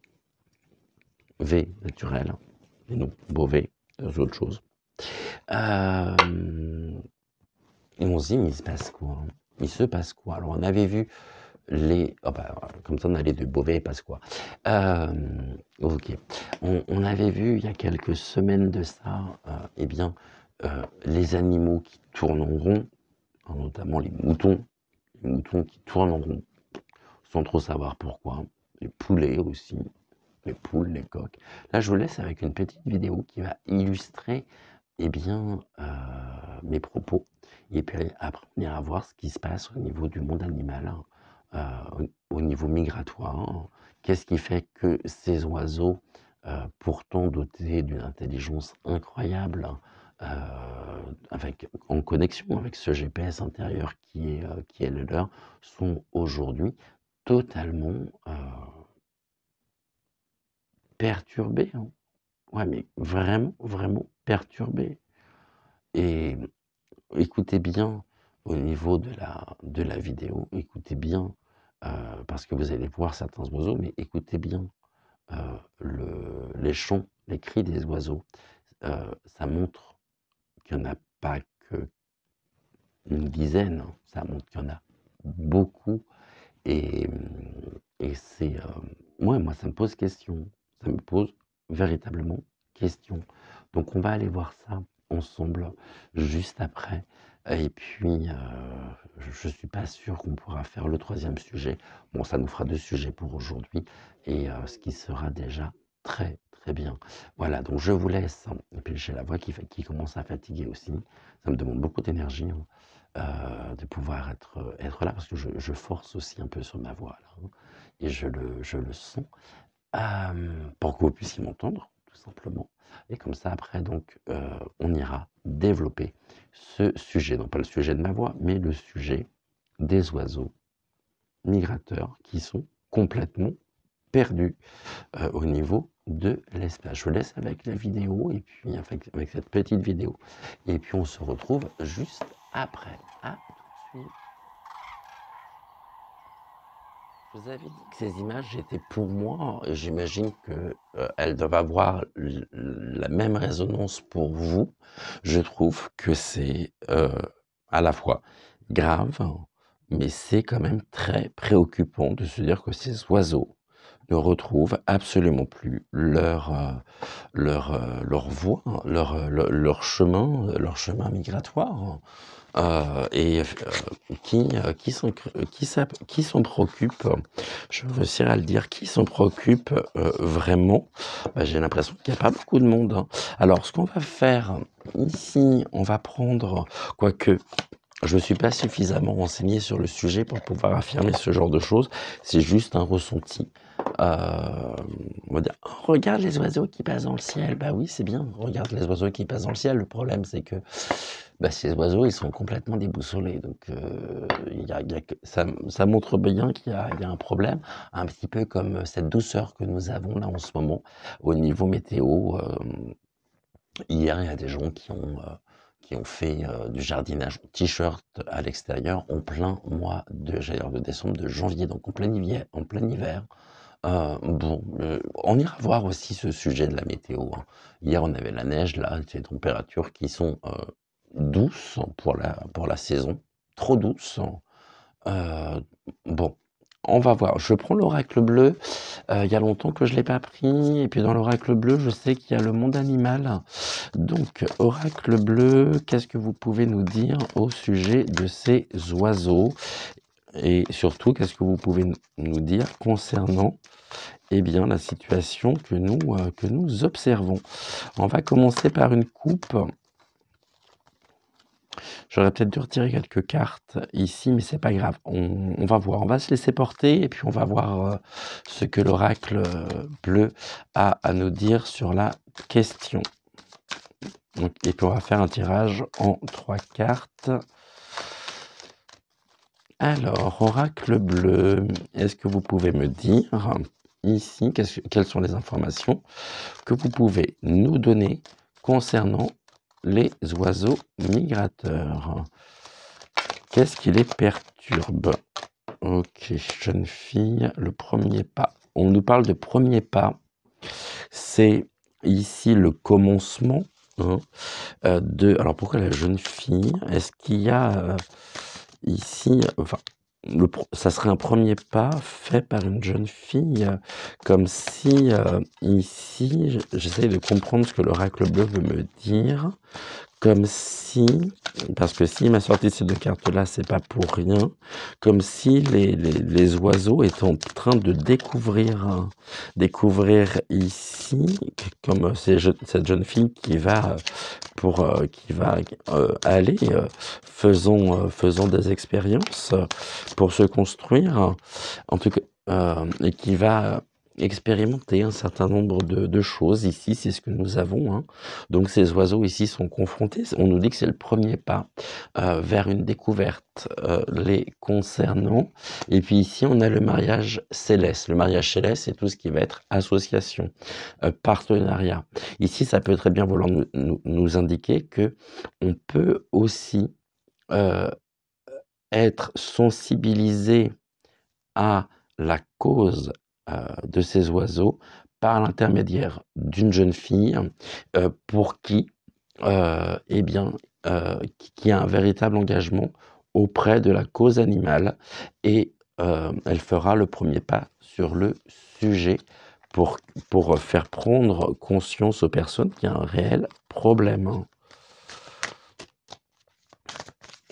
V naturel, mais non, Beauvais, c'est autre chose. Et on se dit, mais il se passe quoi, hein? Il se passe quoi? Alors on avait vu comme ça on allait de Beauvais et Pasqua. Ok. On avait vu il y a quelques semaines de ça, eh bien, les animaux qui tournent en rond, hein, notamment les moutons qui tournent en rond, sans trop savoir pourquoi. Les poulets aussi. les poules, les coqs. Là, je vous laisse avec une petite vidéo qui va illustrer, eh bien, mes propos. Et puis après, on ira voir ce qui se passe au niveau du monde animal, hein, au niveau migratoire, hein. Qu'est-ce qui fait que ces oiseaux, pourtant dotés d'une intelligence incroyable, en connexion avec ce GPS intérieur qui est le leur, sont aujourd'hui totalement perturbés, hein. Ouais, mais vraiment, vraiment perturbés. Et écoutez bien au niveau de la vidéo, écoutez bien, parce que vous allez voir certains oiseaux, mais écoutez bien les chants, les cris des oiseaux. Ça montre qu'il n'y en a pas qu'une dizaine, hein, ça montre qu'il y en a beaucoup. Et, et c'est, ouais, moi, ça me pose question. Ça me pose véritablement question. Donc, on va aller voir ça ensemble juste après. Et puis, je ne suis pas sûr qu'on pourra faire le troisième sujet. Bon, ça nous fera 2 sujets pour aujourd'hui et ce qui sera déjà très, très bien. Voilà, donc je vous laisse. Et puis, j'ai la voix qui commence à fatiguer aussi. Ça me demande beaucoup d'énergie, hein, de pouvoir être là parce que je force aussi un peu sur ma voix là, hein, et je le sens, pour que vous puissiez m'entendre tout simplement. Et comme ça après donc, on ira développer ce sujet, non pas le sujet de ma voix, mais le sujet des oiseaux migrateurs qui sont complètement perdus, au niveau de l'espace. Je vous laisse avec la vidéo et puis avec cette petite vidéo et puis on se retrouve juste après. À tout de suite. Je vous avais dit que ces images étaient pour moi, et j'imagine que elles doivent avoir la même résonance pour vous. Je trouve que c'est à la fois grave, mais c'est quand même très préoccupant de se dire que ces oiseaux ne retrouvent absolument plus leur voie, hein, leur chemin migratoire. Et qui s'en préoccupe, je réussir à le dire, qui s'en préoccupe vraiment, j'ai l'impression qu'il n'y a pas beaucoup de monde, hein. Alors, ce qu'on va faire ici, on va prendre, quoique je ne suis pas suffisamment renseigné sur le sujet pour pouvoir affirmer ce genre de choses, c'est juste un ressenti. On va dire, oh, regarde les oiseaux qui passent dans le ciel. Bah oui, c'est bien, regarde les oiseaux qui passent dans le ciel. Le problème, c'est que ces oiseaux, ils sont complètement déboussolés. Donc, ça montre bien qu'il y a un problème, un petit peu comme cette douceur que nous avons là en ce moment au niveau météo. Hier, il y a des gens qui ont fait du jardinage en t-shirt à l'extérieur en plein mois de décembre, de janvier, donc en plein hiver. On ira voir aussi ce sujet de la météo, hein. Hier, on avait la neige, là, c'est des températures qui sont douces pour la saison, trop douces. Bon, on va voir. Je prends l'oracle bleu. Il y a longtemps que je ne l'ai pas pris. Et puis dans l'oracle bleu, je sais qu'il y a le monde animal. Donc, oracle bleu, qu'est-ce que vous pouvez nous dire au sujet de ces oiseaux? Et surtout, qu'est-ce que vous pouvez nous dire concernant bien, la situation que nous observons? On va commencer par une coupe. J'aurais peut-être dû retirer quelques cartes ici, mais c'est pas grave. On va voir. On va se laisser porter et puis on va voir ce que l'oracle bleu a à nous dire sur la question. Donc, et puis on va faire un tirage en 3 cartes. Alors, oracle bleu, est-ce que vous pouvez me dire ici quelles sont les informations que vous pouvez nous donner concernant les oiseaux migrateurs? Qu'est-ce qui les perturbe? Ok, jeune fille, le premier pas. On nous parle de premier pas. C'est ici le commencement, hein, alors pourquoi la jeune fille? Est-ce qu'il y a ici, enfin, ça serait un premier pas fait par une jeune fille, comme si ici, j'essaie de comprendre ce que l'oracle bleu veut me dire, comme si, parce que s'il m'a sorti ces 2 cartes-là, c'est pas pour rien, comme si les oiseaux étaient en train de découvrir ici, comme cette jeune fille qui va aller, faisons des expériences pour se construire, en tout cas, et qui va expérimenter un certain nombre de choses. Ici, c'est ce que nous avons, hein. Donc ces oiseaux ici sont confrontés. On nous dit que c'est le premier pas vers une découverte les concernant. Et puis ici, on a le mariage céleste. Le mariage céleste, c'est tout ce qui va être association, partenariat. Ici, ça peut très bien vouloir nous indiquer que on peut aussi être sensibilisé à la cause de ces oiseaux par l'intermédiaire d'une jeune fille pour qui, eh bien, qui a un véritable engagement auprès de la cause animale et elle fera le premier pas sur le sujet pour faire prendre conscience aux personnes qu'il y a un réel problème.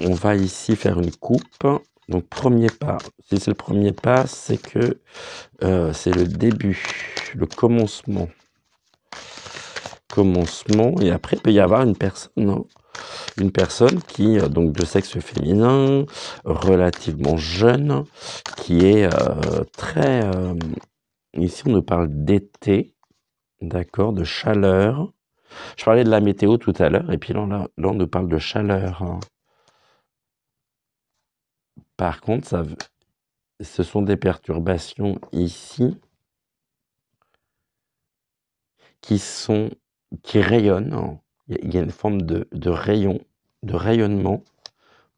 On va ici faire une coupe. Donc, premier pas. Si c'est le premier pas, c'est que c'est le début, le commencement. Et après, il peut y avoir une personne, hein, une personne qui, donc de sexe féminin, relativement jeune, qui est très... ici, on nous parle d'été, d'accord, de chaleur. Je parlais de la météo tout à l'heure, et puis là, on nous parle de chaleur, hein. Par contre, ce sont des perturbations ici qui rayonnent, hein. Il y a une forme de rayonnement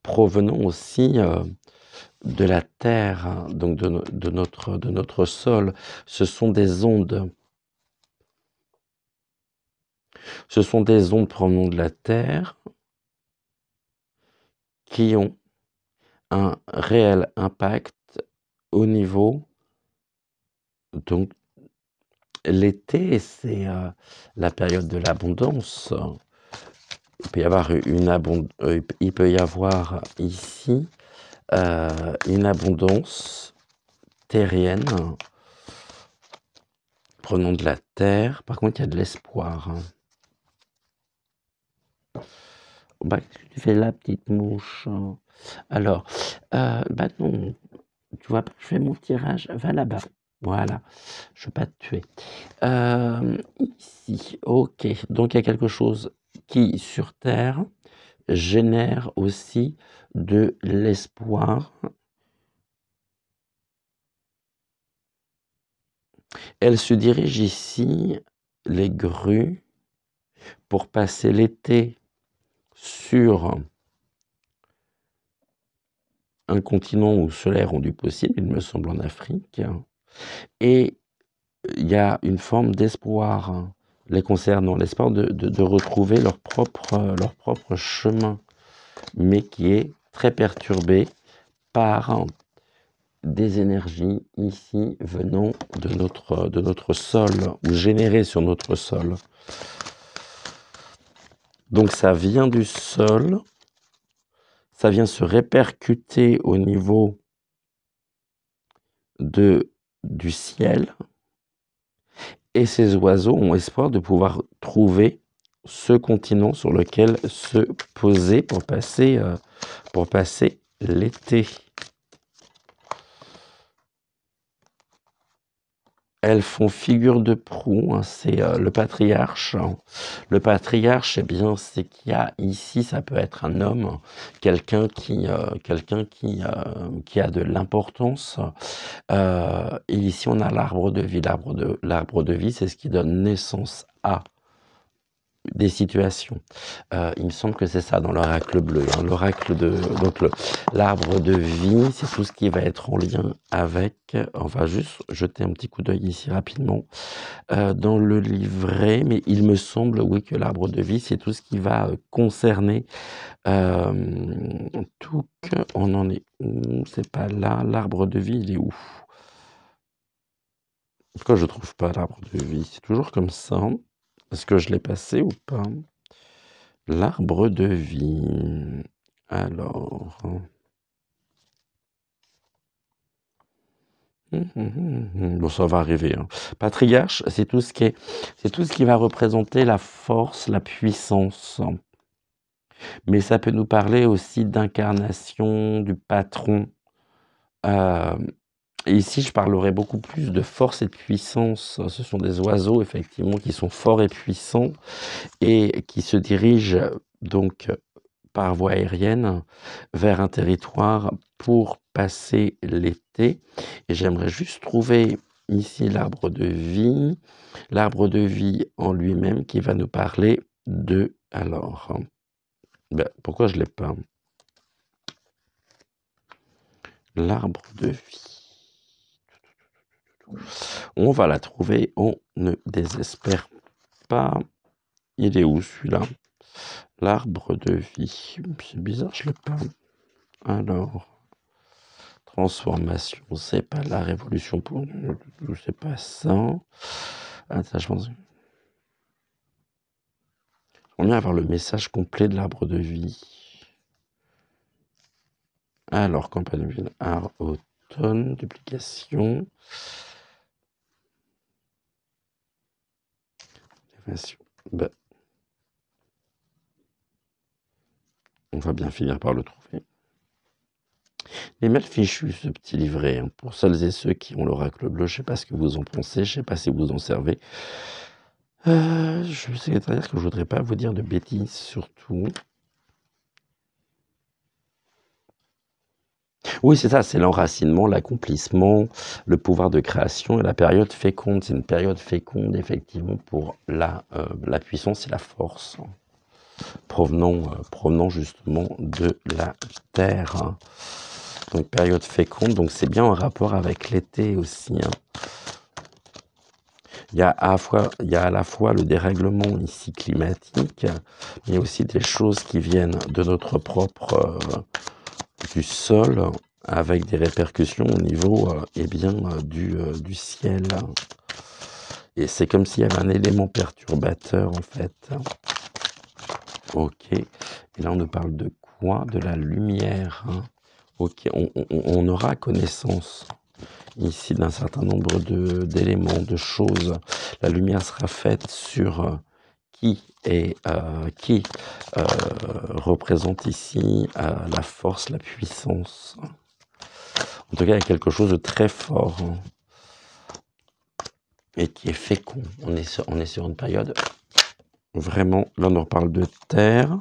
provenant aussi de la terre, hein, donc de notre sol. Ce sont des ondes. Ce sont des ondes provenant de la terre qui ont un réel impact au niveau. Donc, l'été, c'est la période de l'abondance. Il peut y avoir ici une abondance terrienne prenant de la terre. Par contre, il y a de l'espoir. Bah, qu'est-ce que tu fais là, petite mouche? Alors, bah non, tu vois pas, je fais mon tirage, va là-bas. Voilà, je ne veux pas te tuer. Ici, ok, donc il y a quelque chose qui, sur Terre, génère aussi de l'espoir. Elle se dirige ici, les grues, pour passer l'été sur un continent où cela est rendu possible, il me semble en Afrique, et il y a une forme d'espoir les concernant, l'espoir de retrouver leur propre chemin, mais qui est très perturbé par des énergies ici venant de notre sol ou générées sur notre sol. Donc ça vient du sol, ça vient se répercuter au niveau du ciel, et ces oiseaux ont espoir de pouvoir trouver ce continent sur lequel se poser pour passer l'été. Elles font figure de proue, hein, c'est le patriarche. Le patriarche, eh bien, c'est qu'il y a ici, ça peut être un homme, quelqu'un qui a de l'importance. Et ici, on a l'arbre de vie. L'arbre de vie, c'est ce qui donne naissance à des situations. Il me semble que c'est ça dans l'oracle bleu, hein. Donc l'arbre de vie, c'est tout ce qui va être en lien avec. On va juste jeter un petit coup d'œil ici rapidement dans le livret, mais il me semble, oui, que l'arbre de vie, c'est tout ce qui va concerner. Tout que on en est où? C'est pas là. L'arbre de vie, il est où? Pourquoi je trouve pas l'arbre de vie? C'est toujours comme ça. Est-ce que je l'ai passé ou pas? L'arbre de vie. Alors. Bon, ça va arriver, hein. Patriarche, c'est tout ce qui va représenter la force, la puissance. Mais ça peut nous parler aussi d'incarnation du patron. Et ici, je parlerai beaucoup plus de force et de puissance. Ce sont des oiseaux, effectivement, qui sont forts et puissants et qui se dirigent donc par voie aérienne vers un territoire pour passer l'été. Et j'aimerais juste trouver ici l'arbre de vie. L'arbre de vie en lui-même qui va nous parler de... Alors, pourquoi je ne l'ai pas? L'arbre de vie. On va la trouver, on ne désespère pas. Il est où celui-là? L'arbre de vie. C'est bizarre, je ne l'ai pas. Alors, transformation, c'est pas la révolution pour... C'est pas ça. Attends, je pense... On vient avoir le message complet de l'arbre de vie. Alors, campagne de ville, art, automne, duplication. On va bien finir par le trouver. Il est mal fichu ce petit livret, hein, pour celles et ceux qui ont l'oracle bleu. Je ne sais pas ce que vous en pensez, je ne sais pas si vous en servez. Je sais que je ne voudrais pas vous dire de bêtises surtout. Oui, c'est ça, c'est l'enracinement, l'accomplissement, le pouvoir de création et la période féconde. C'est une période féconde, effectivement, pour la puissance et la force, provenant justement de la Terre. Hein. Donc, période féconde, donc c'est bien en rapport avec l'été aussi. Hein. Il y a à la fois le dérèglement ici climatique, mais il y a aussi des choses qui viennent de notre propre... du sol, avec des répercussions au niveau du ciel. Et c'est comme s'il y avait un élément perturbateur en fait. Ok. Et là on nous parle de quoi? De la lumière. Hein. Ok. On aura connaissance ici d'un certain nombre d'éléments, de choses. La lumière sera faite sur qui représente ici la force, la puissance. En tout cas, il y a quelque chose de très fort hein, et qui est fécond. On est sur une période vraiment, là on en parle de terre,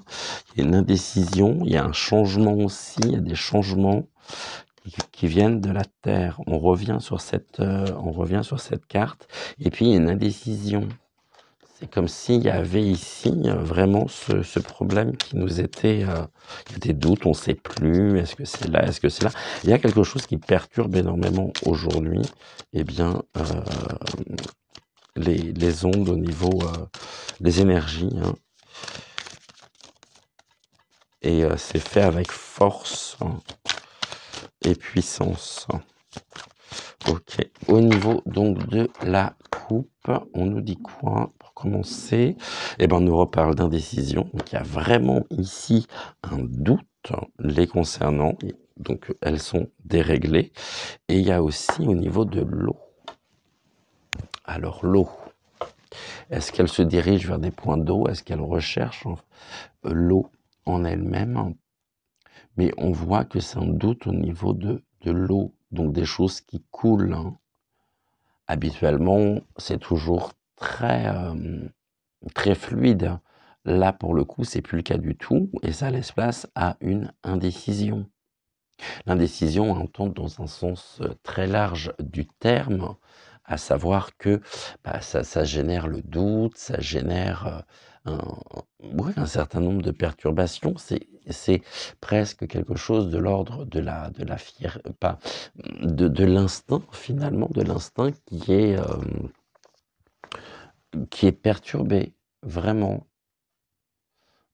il y a une indécision, il y a un changement aussi, il y a des changements qui viennent de la terre. On revient sur cette carte et puis il y a une indécision. C'est comme s'il y avait ici vraiment ce problème qui nous était... il y a des doutes, on ne sait plus, est-ce que c'est là, est-ce que c'est là? Il y a quelque chose qui perturbe énormément aujourd'hui, eh bien, les ondes au niveau des énergies. Hein. Et c'est fait avec force hein, et puissance. Ok. Au niveau donc de la coupe, on nous dit quoi pour commencer? Eh ben, on nous reparle d'indécision. Donc, il y a vraiment ici un doute les concernant. Donc, elles sont déréglées. Et il y a aussi au niveau de l'eau. Alors, l'eau. Est-ce qu'elle se dirige vers des points d'eau? Est-ce qu'elle recherche l'eau en elle-même? Mais on voit que c'est un doute au niveau de l'eau. Donc, des choses qui coulent. Hein. Habituellement, c'est toujours très, très fluide. Là, pour le coup, c'est plus le cas du tout et ça laisse place à une indécision. L'indécision, on entend dans un sens très large du terme, à savoir que ça génère le doute, ça génère un certain nombre de perturbations. C'est presque quelque chose de l'ordre de de l'instinct, finalement, de l'instinct qui est perturbé, vraiment.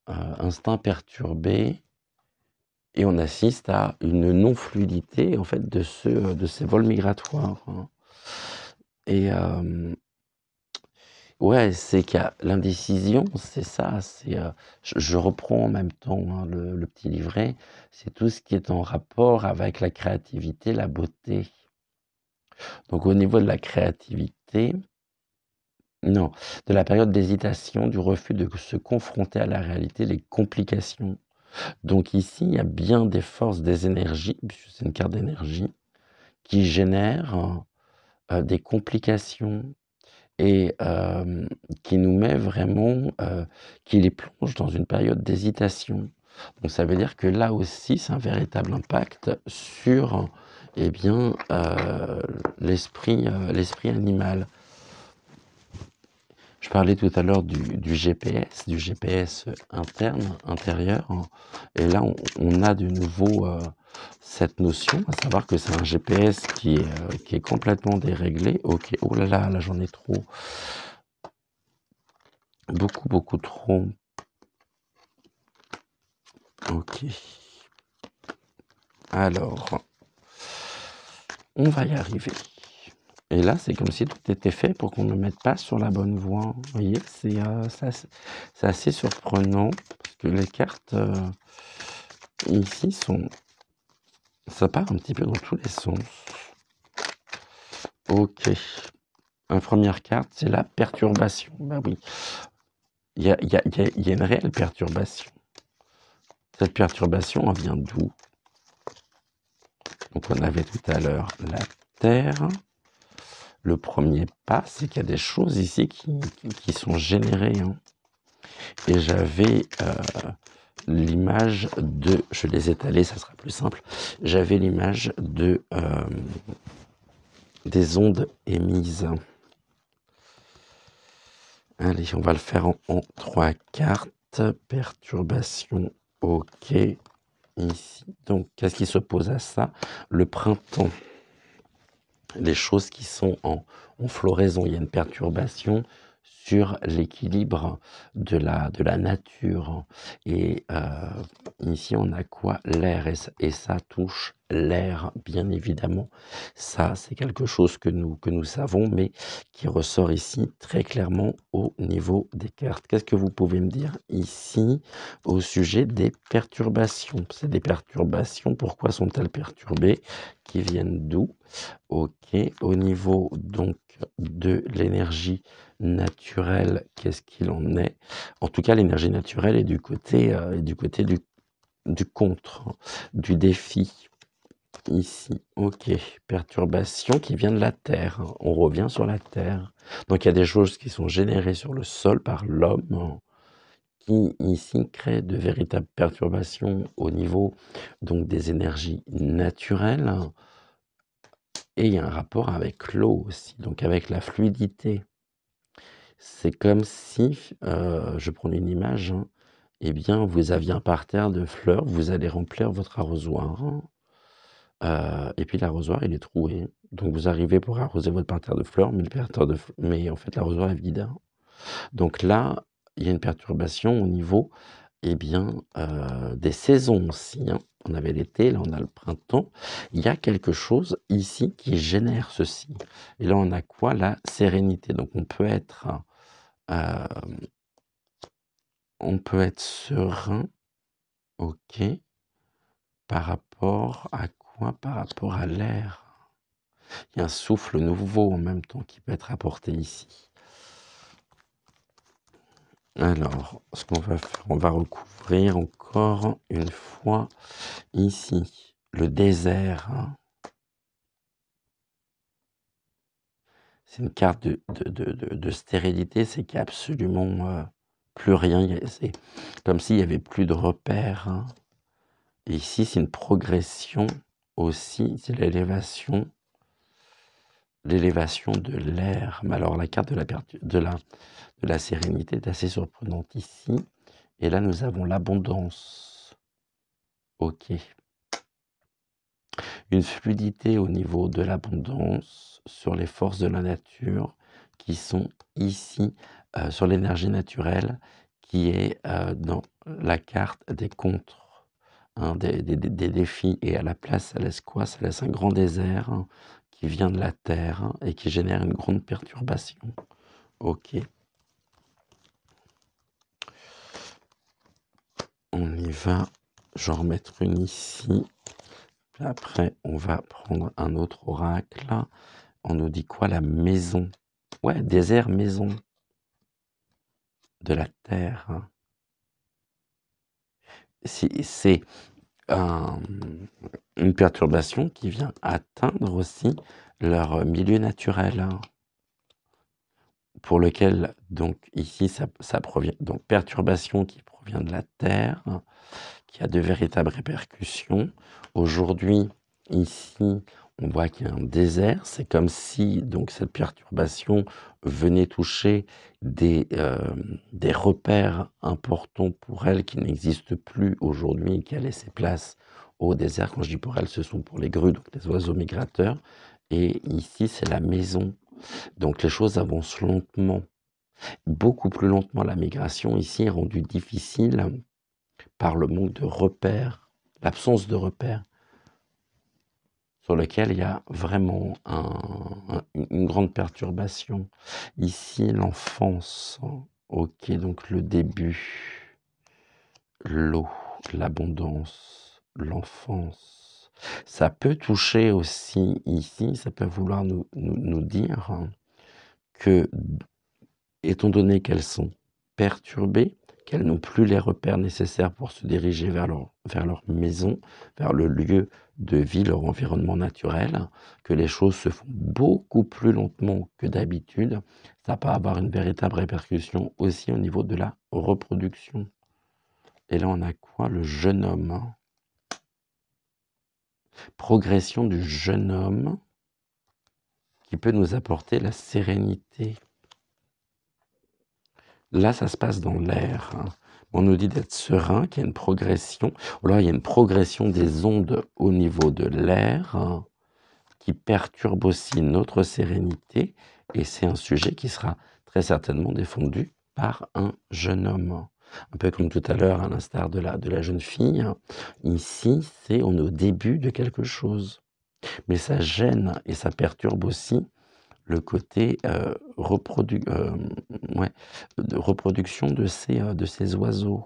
Instinct perturbé, et on assiste à une non-fluidité, en fait, de ces vols migratoires. Hein. Et Ouais, c'est qu'il y a l'indécision, c'est ça, je reprends en même temps, hein, le petit livret, c'est tout ce qui est en rapport avec la créativité, la beauté. Donc au niveau de la créativité, non, de la période d'hésitation, du refus de se confronter à la réalité, les complications. Donc ici, il y a bien des forces, des énergies, puisque c'est une carte d'énergie, qui génèrent des complications et qui nous met vraiment, qui les plonge dans une période d'hésitation. Donc ça veut dire que là aussi, c'est un véritable impact sur, eh bien, l'esprit animal. Je parlais tout à l'heure du GPS interne, intérieur, hein, et là on a de nouveau cette notion, à savoir que c'est un GPS qui est complètement déréglé. Ok, oh là j'en ai trop, beaucoup trop. Ok, alors on va y arriver. Et là, c'est comme si tout était fait pour qu'on ne mette pas sur la bonne voie. Vous voyez, c'est assez surprenant, parce que les cartes ici ça part un petit peu dans tous les sens. Ok. La première carte, c'est la perturbation. Bah oui, il y a une réelle perturbation. Cette perturbation, elle vient d'où? Donc on avait tout à l'heure la Terre. Le premier pas, c'est qu'il y a des choses ici qui sont générées, hein. Et j'avais l'image de, je vais les étaler, ça sera plus simple. J'avais l'image de des ondes émises. Allez, on va le faire en 3 cartes. Perturbation, ok. Ici, donc, qu'est-ce qui s'oppose à ça? Le printemps. Les choses qui sont en floraison. Il y a une perturbation sur l'équilibre de la nature. Et ici, on a quoi? L'air. Et ça touche l'air, bien évidemment. Ça, c'est quelque chose que nous savons, mais qui ressort ici très clairement au niveau des cartes. Qu'est-ce que vous pouvez me dire ici au sujet des perturbations? C'est des perturbations. Pourquoi sont-elles perturbées? Qui viennent d'où? Ok, au niveau donc de l'énergie naturelle, qu'est-ce qu'il en est? En tout cas, l'énergie naturelle est du côté, du contre, hein, du défi. Ici, ok, perturbation qui vient de la Terre, hein. On revient sur la Terre. Donc il y a des choses qui sont générées sur le sol par l'homme, hein, qui ici créent de véritables perturbations au niveau donc des énergies naturelles, hein. Et il y a un rapport avec l'eau aussi, donc avec la fluidité. C'est comme si, je prends une image, hein, eh bien, vous aviez un parterre de fleurs, vous allez remplir votre arrosoir, hein, et puis l'arrosoir, il est troué. Donc vous arrivez pour arroser votre parterre de fleurs, mais en fait, l'arrosoir est vide, hein. Donc là, il y a une perturbation au niveau, eh bien, des saisons aussi, hein. On avait l'été, là on a le printemps. Il y a quelque chose ici qui génère ceci. Et là on a quoi? La sérénité. Donc euh, on peut être serein, ok. Par rapport à quoi? Par rapport à l'air. Il y a un souffle nouveau en même temps qui peut être apporté ici. Alors, ce qu'on va faire, on va recouvrir encore une fois ici le désert, hein. C'est une carte de stérilité, c'est qu'il n'y a absolument plus rien. C'est comme s'il n'y avait plus de repères, hein. Et ici, c'est une progression aussi, c'est l'élévation de l'air. Mais alors, la carte de la sérénité est assez surprenante ici. Et là, nous avons l'abondance. Ok. Une fluidité au niveau de l'abondance sur les forces de la nature qui sont ici sur l'énergie naturelle qui est dans la carte des contres, hein, des défis. Et à la place, ça laisse quoi? Ça laisse un grand désert, hein, qui vient de la terre, hein, et qui génère une grande perturbation. Ok. je vais en remettre une ici. Puis après, on va prendre un autre oracle. On nous dit quoi? La maison. Ouais, désert, maison de la terre. C'est une perturbation qui vient atteindre aussi leur milieu naturel, pour lequel, donc ici, ça provient, donc perturbation qui provient de la terre, qui a de véritables répercussions. Aujourd'hui, ici, on voit qu'il y a un désert. C'est comme si donc cette perturbation venait toucher des repères importants pour elle qui n'existent plus aujourd'hui et qui a laissé place au désert. Quand je dis pour elle, ce sont pour les grues, donc les oiseaux migrateurs. Et ici, c'est la maison. Donc les choses avancent lentement, beaucoup plus lentement. La migration ici est rendue difficile par le manque de repères, l'absence de repères, sur lequel il y a vraiment une grande perturbation. Ici, l'enfance, ok, donc le début, l'eau, l'abondance, l'enfance. Ça peut toucher aussi ici, ça peut vouloir nous dire que, étant donné qu'elles sont perturbées, qu'elles n'ont plus les repères nécessaires pour se diriger vers leur maison, vers le lieu de vie, leur environnement naturel, que les choses se font beaucoup plus lentement que d'habitude, ça peut avoir une véritable répercussion aussi au niveau de la reproduction. Et là, on a quoi? Le jeune homme. Progression du jeune homme qui peut nous apporter la sérénité. Là, ça se passe dans l'air. On nous dit d'être serein, qu'il y a une progression. Ou alors, il y a une progression des ondes au niveau de l'air qui perturbe aussi notre sérénité. Et c'est un sujet qui sera très certainement défendu par un jeune homme. Un peu comme tout à l'heure, à l'instar de la jeune fille. Ici, on est au début de quelque chose. Mais ça gêne et ça perturbe aussi le côté de reproduction de ces oiseaux.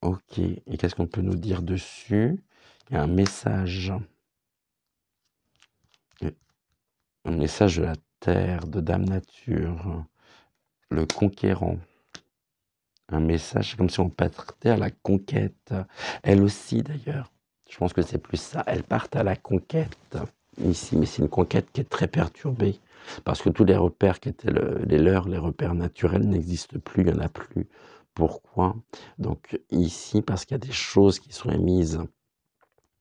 Ok, et qu'est-ce qu'on peut nous dire dessus? Il y a un message de la terre, de Dame Nature, le conquérant. Un message, c'est comme si on partait à la conquête. Elle aussi d'ailleurs, je pense que c'est plus ça, elles partent à la conquête. Ici, mais c'est une conquête qui est très perturbée, parce que tous les repères qui étaient les leurs, les repères naturels n'existent plus, il n'y en a plus. Pourquoi? Donc ici, parce qu'il y a des choses qui sont émises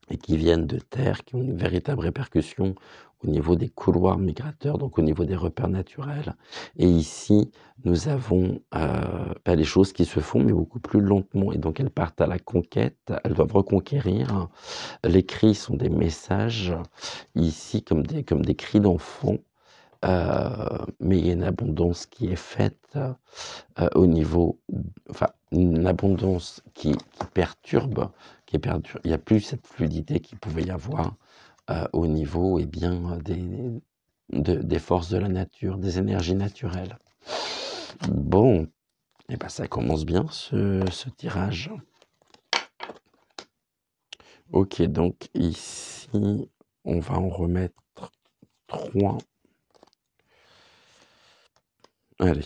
et qui viennent de terre, qui ont une véritable répercussion au niveau des couloirs migrateurs, donc au niveau des repères naturels. Et ici, nous avons les choses qui se font, mais beaucoup plus lentement. Et donc, elles partent à la conquête, elles doivent reconquérir. Les cris sont des messages, ici, comme des cris d'enfants. Mais il y a une abondance qui est faite au niveau, enfin, une abondance qui perturbe, il n'y a plus cette fluidité qu'il pouvait y avoir au niveau des forces de la nature, des énergies naturelles. Bon, et ben ça commence bien ce tirage. Ok, donc ici, on va en remettre 3. Allez,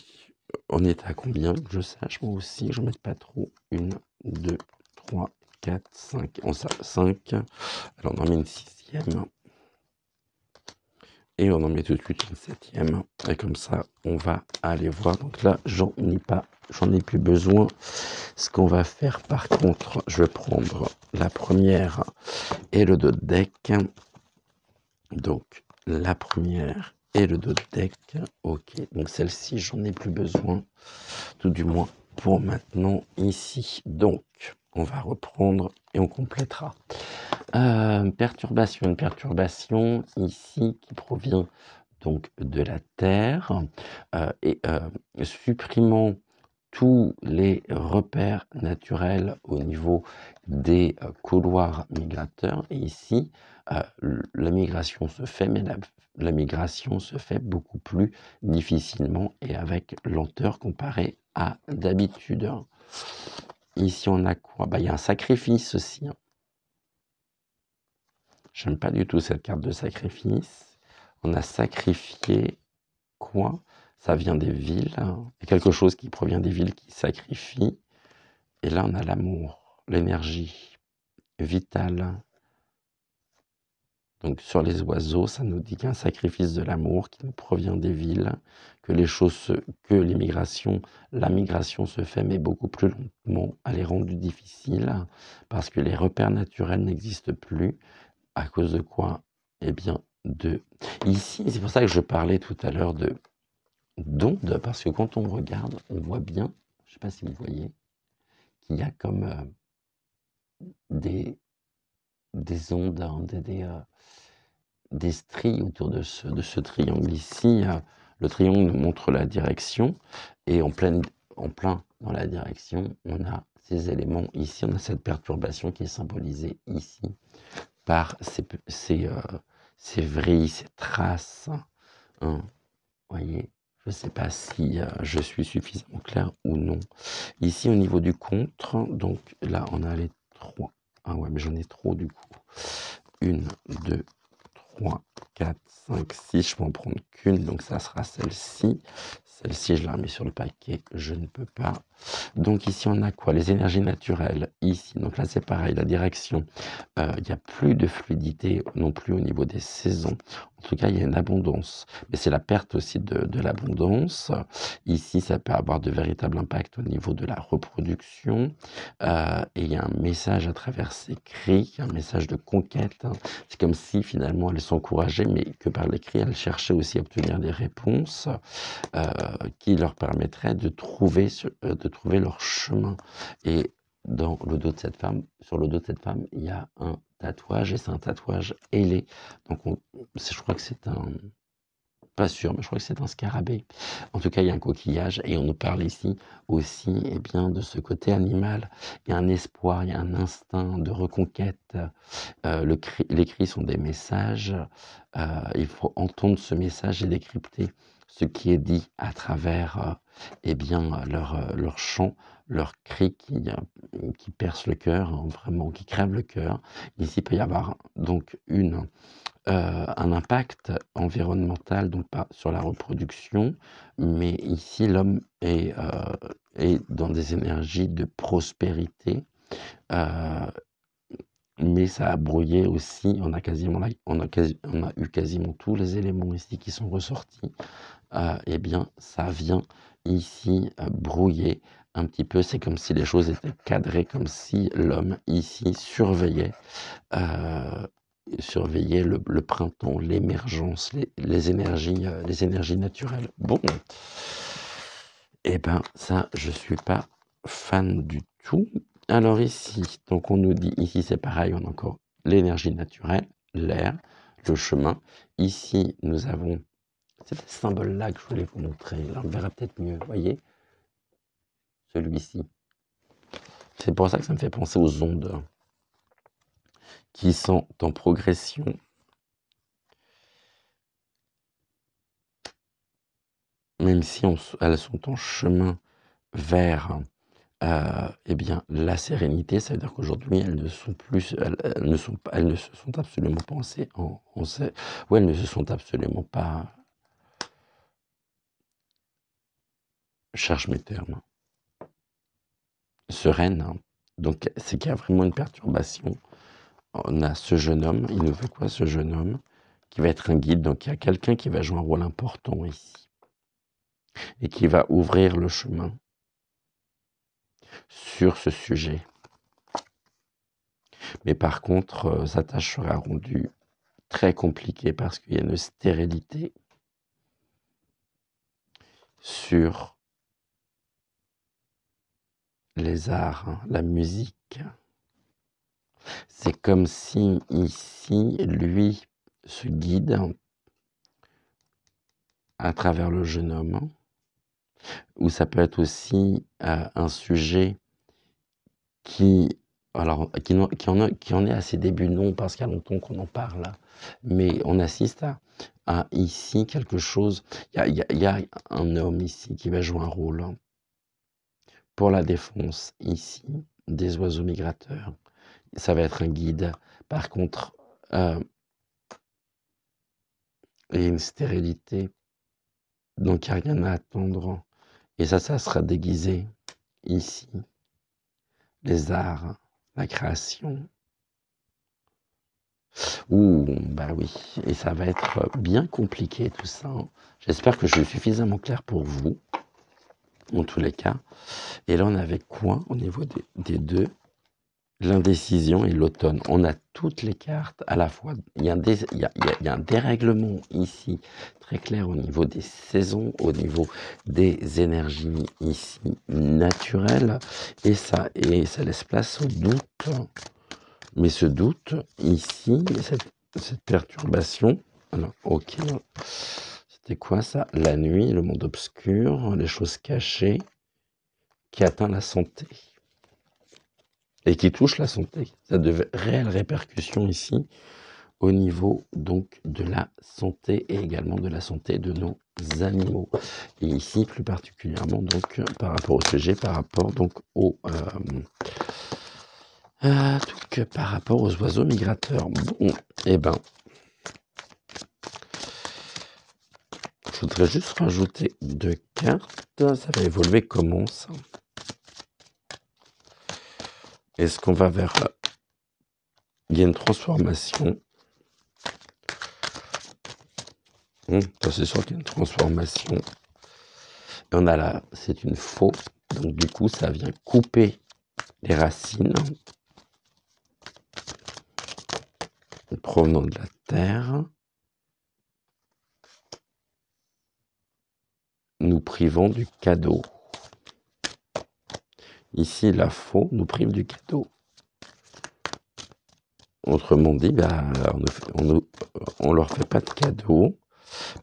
on est à combien que je sache, moi aussi, je ne mette pas trop. 1, 2, 3, 4, 5. On sait 5. Alors on en met une 6e. Et on en met tout de suite une 7e. Et comme ça, on va aller voir. Donc là, j'en ai plus besoin. Ce qu'on va faire, par contre, je vais prendre la première et le dos de deck. Donc, la première et le dos de deck. Ok, donc celle-ci, j'en ai plus besoin. Tout du moins pour maintenant ici. Donc, on va reprendre et on complétera. Une perturbation ici qui provient donc de la Terre et supprimant tous les repères naturels au niveau des couloirs migrateurs. Et ici, la migration se fait, mais la migration se fait beaucoup plus difficilement et avec lenteur comparée à d'habitude. Ici, on a quoi? Bah, il y a un sacrifice aussi, hein. J'aime pas du tout cette carte de sacrifice. On a sacrifié quoi? Ça vient des villes, hein. Il y a quelque chose qui provient des villes qui sacrifie. Et là, on a l'amour, l'énergie vitale. Donc sur les oiseaux, ça nous dit qu'il y a un sacrifice de l'amour qui nous provient des villes, que la migration se fait, mais beaucoup plus lentement. Elle est rendue difficile parce que les repères naturels n'existent plus. À cause de quoi? Eh bien, ici, c'est pour ça que je parlais tout à l'heure d'ondes, parce que quand on regarde, on voit bien, je ne sais pas si vous voyez, qu'il y a comme des, des ondes, hein, des stries autour de ce triangle ici. Le triangle nous montre la direction et en plein dans la direction, on a ces éléments ici, on a cette perturbation qui est symbolisée ici par ces vrilles, ces traces. Hein. Voyez, je ne sais pas si je suis suffisamment clair ou non. Ici, au niveau du contre, donc là, on a les 3. Ah ouais, mais j'en ai trop du coup. 1, 2, 3, 4, 5, 6. Je peux en prendre qu'une, donc ça sera celle-ci. Celle-ci, je la remets sur le paquet, je ne peux pas. Donc ici, on a quoi? Les énergies naturelles. Ici, donc là, c'est pareil, la direction. Il n'y a plus de fluidité non plus au niveau des saisons. En tout cas, il y a une abondance. Mais c'est la perte aussi de l'abondance. Ici, ça peut avoir de véritables impacts au niveau de la reproduction. Et il y a un message à travers ces cris, un message de conquête. Hein. C'est comme si finalement elles s'encourageaient, mais que par les cris, elles cherchaient aussi à obtenir des réponses qui leur permettraient de trouver leur chemin. Et dans le dos de cette femme, sur le dos de cette femme, il y a un tatouage, et c'est un tatouage ailé. Donc je crois que c'est un... Pas sûr, mais je crois que c'est un scarabée. En tout cas, il y a un coquillage, et on nous parle ici aussi bien, de ce côté animal. Il y a un espoir, il y a un instinct de reconquête. Les cris sont des messages. Il faut entendre ce message et décrypter ce qui est dit à travers leur chant, leur cri qui perce le cœur, hein, vraiment, qui crève le cœur. Ici, il peut y avoir donc un impact environnemental, donc pas sur la reproduction, mais ici, l'homme est dans des énergies de prospérité. Mais ça a brouillé aussi, on a eu quasiment tous les éléments ici qui sont ressortis. Eh bien, ça vient ici brouiller un petit peu. C'est comme si les choses étaient cadrées, comme si l'homme ici surveillait le printemps, l'émergence, les énergies naturelles. Bon, eh ben ça, je suis pas fan du tout. Alors ici, donc on nous dit, ici c'est pareil, on a encore l'énergie naturelle, l'air, le chemin. Ici, nous avons ce symbole-là que je voulais vous montrer. Là, on verra peut-être mieux, vous voyez, celui-ci. C'est pour ça que ça me fait penser aux ondes qui sont en progression. Même si elles sont en chemin vers eh bien, la sérénité, ça veut dire qu'aujourd'hui, elles ne se sont absolument pas elles ne se sont absolument pas, je cherche mes termes, sereines. Hein. Donc, c'est qu'il y a vraiment une perturbation. On a ce jeune homme, il nous veut quoi, ce jeune homme, qui va être un guide. Donc, il y a quelqu'un qui va jouer un rôle important ici et qui va ouvrir le chemin sur ce sujet. Mais par contre, sa tâche sera rendue très compliquée parce qu'il y a une stérilité sur les arts, hein, la musique. C'est comme si ici, lui, se guide à travers le jeune homme, ou ça peut être aussi un sujet qui en est à ses débuts, non, parce qu'il y a longtemps qu'on en parle, mais on assiste à ici quelque chose. Il y a un homme ici qui va jouer un rôle pour la défense ici des oiseaux migrateurs. Ça va être un guide. Par contre, il y a une stérilité, donc il n'y a rien à attendre. Et ça sera déguisé ici. Les arts, la création. Ouh, bah oui, et ça va être bien compliqué tout ça, hein. J'espère que je suis suffisamment clair pour vous, en tous les cas. Et là, on avait quoi au niveau des deux? L'indécision et l'automne. On a toutes les cartes à la fois. Il y a un dérèglement ici, très clair au niveau des saisons, au niveau des énergies ici naturelles. Et ça laisse place au doute. Mais ce doute ici, cette perturbation, alors ok, c'était quoi ça? La nuit, le monde obscur, les choses cachées, qui atteint la santé et qui touche la santé. Ça a de réelles répercussions ici au niveau donc de la santé et également de la santé de nos animaux. Et ici plus particulièrement donc par rapport au sujet, par rapport donc au donc par rapport aux oiseaux migrateurs. Bon, eh ben, je voudrais juste rajouter 2 cartes. Ça va évoluer comment ça? Est-ce qu'on va vers... Il y a une transformation. Ça, c'est sûr qu'il y a une transformation. Et on a là, c'est une faux. Donc du coup, ça vient couper les racines provenant de la terre, nous privant du cadeau. Ici, la faux nous prive du cadeau. Autrement dit, bah, on leur fait pas de cadeau.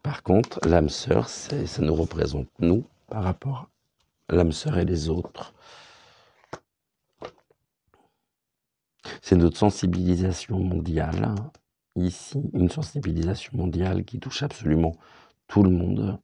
Par contre, l'âme sœur, ça nous représente nous par rapport à l'âme sœur et les autres. C'est notre sensibilisation mondiale, hein. Ici, une sensibilisation mondiale qui touche absolument tout le monde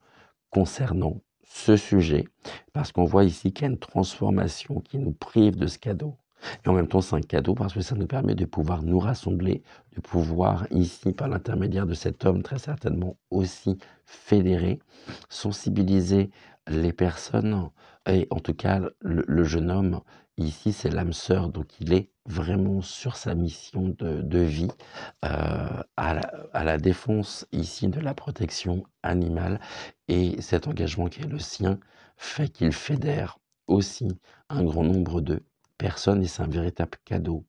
concernant ce sujet, parce qu'on voit ici qu'il y a une transformation qui nous prive de ce cadeau. Et en même temps, c'est un cadeau parce que ça nous permet de pouvoir nous rassembler, de pouvoir ici, par l'intermédiaire de cet homme très certainement aussi fédéré, sensibiliser les personnes, et en tout cas le jeune homme, ici c'est l'âme sœur, donc il est vraiment sur sa mission de vie, à la défense ici de la protection animale, et cet engagement qui est le sien fait qu'il fédère aussi un grand nombre de personnes, et c'est un véritable cadeau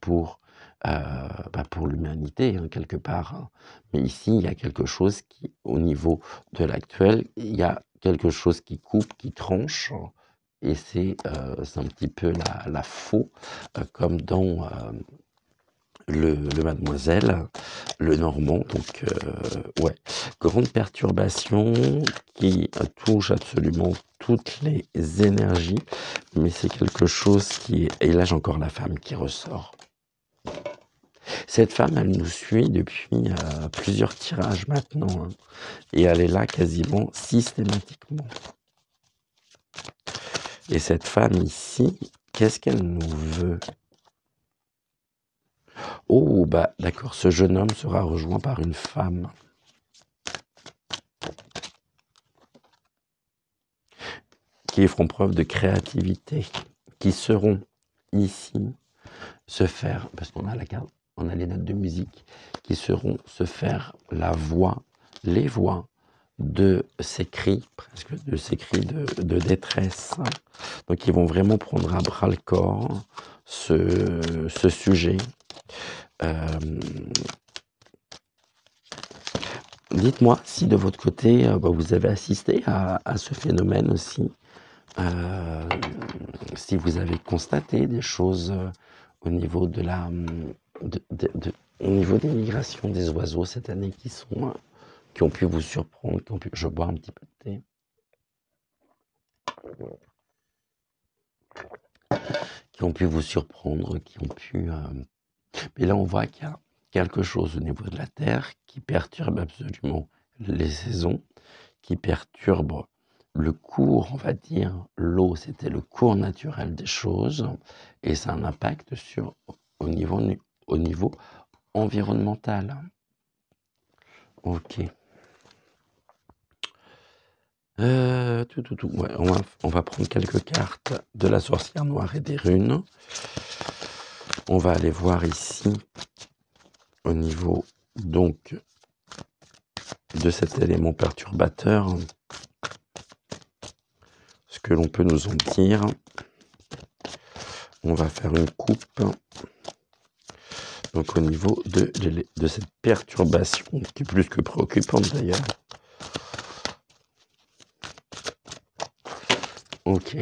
pour, pour l'humanité, hein, quelque part, hein. Mais ici, il y a quelque chose qui, au niveau de l'actuel, il y a quelque chose qui coupe, qui tranche, et c'est un petit peu la faux, comme dans le Mademoiselle, le Normand. Donc, ouais, grande perturbation qui touche absolument toutes les énergies, mais c'est quelque chose qui est... Et là, j'ai encore la femme qui ressort. Cette femme, elle nous suit depuis plusieurs tirages maintenant, hein, et elle est là quasiment systématiquement. Et cette femme ici, qu'est-ce qu'elle nous veut? Oh, bah d'accord, ce jeune homme sera rejoint par une femme. Qui feront preuve de créativité, qui seront ici se faire, parce qu'on a la carte, on a les notes de musique, qui seront se faire la voix, les voix de ces cris, presque de ces cris de détresse. Donc ils vont vraiment prendre à bras le corps ce sujet. Dites-moi si de votre côté, vous avez assisté à ce phénomène aussi. Si vous avez constaté des choses au niveau de la, au niveau des migrations des oiseaux cette année qui ont pu vous surprendre, je bois un petit peu de thé, qui ont pu vous surprendre, qui ont pu... Mais là, on voit qu'il y a quelque chose au niveau de la Terre qui perturbe absolument les saisons, qui perturbe le cours, on va dire, l'eau, c'était le cours naturel des choses, et ça a un impact sur, au niveau, au niveau environnemental. Ok. Ouais, on va prendre quelques cartes de la sorcière noire et des runes. On va aller voir ici, au niveau donc de cet élément perturbateur, ce que l'on peut nous en dire. On va faire une coupe donc au niveau de cette perturbation qui est plus que préoccupante d'ailleurs. Ok.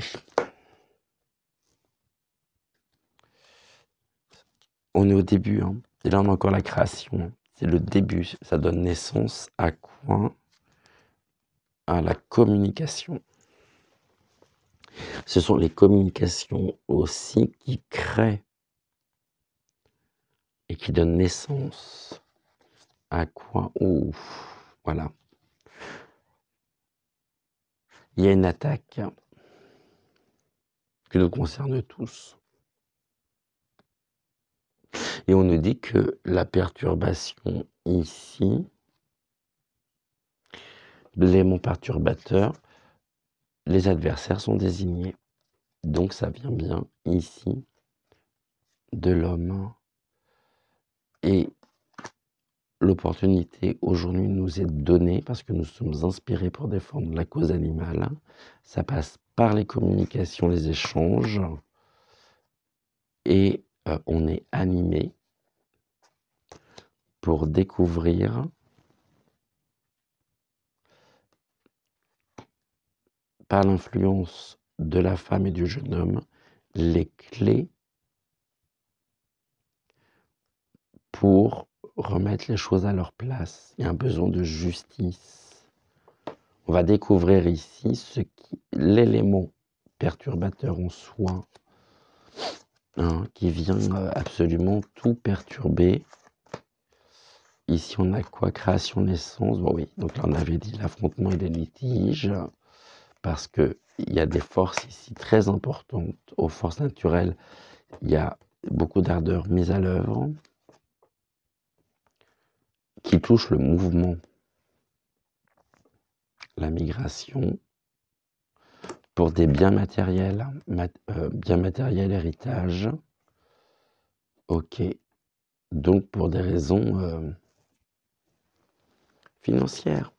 On est au début, hein. Et là on a encore la création. C'est le début. Ça donne naissance à quoi? À la communication. Ce sont les communications aussi qui créent et qui donnent naissance à quoi? Ouf, voilà. Il y a une attaque qui nous concerne tous. Et on nous dit que la perturbation ici, l'élément perturbateur, les adversaires sont désignés. Donc ça vient bien ici de l'homme. Et l'opportunité aujourd'hui nous est donnée parce que nous sommes inspirés pour défendre la cause animale. Ça passe par les communications, les échanges. Et on est animé pour découvrir par l'influence de la femme et du jeune homme les clés pour remettre les choses à leur place. Il y a un besoin de justice. On va découvrir ici l'élément perturbateur en soi, hein, qui vient absolument tout perturber. Ici, on a quoi? Création, naissance. Bon, oui, donc là, on avait dit l'affrontement et les litiges, parce qu'il y a des forces ici très importantes. Aux forces naturelles, il y a beaucoup d'ardeur mise à l'œuvre qui touche le mouvement, la migration, pour des biens matériels, héritage. Ok. Donc pour des raisons financières.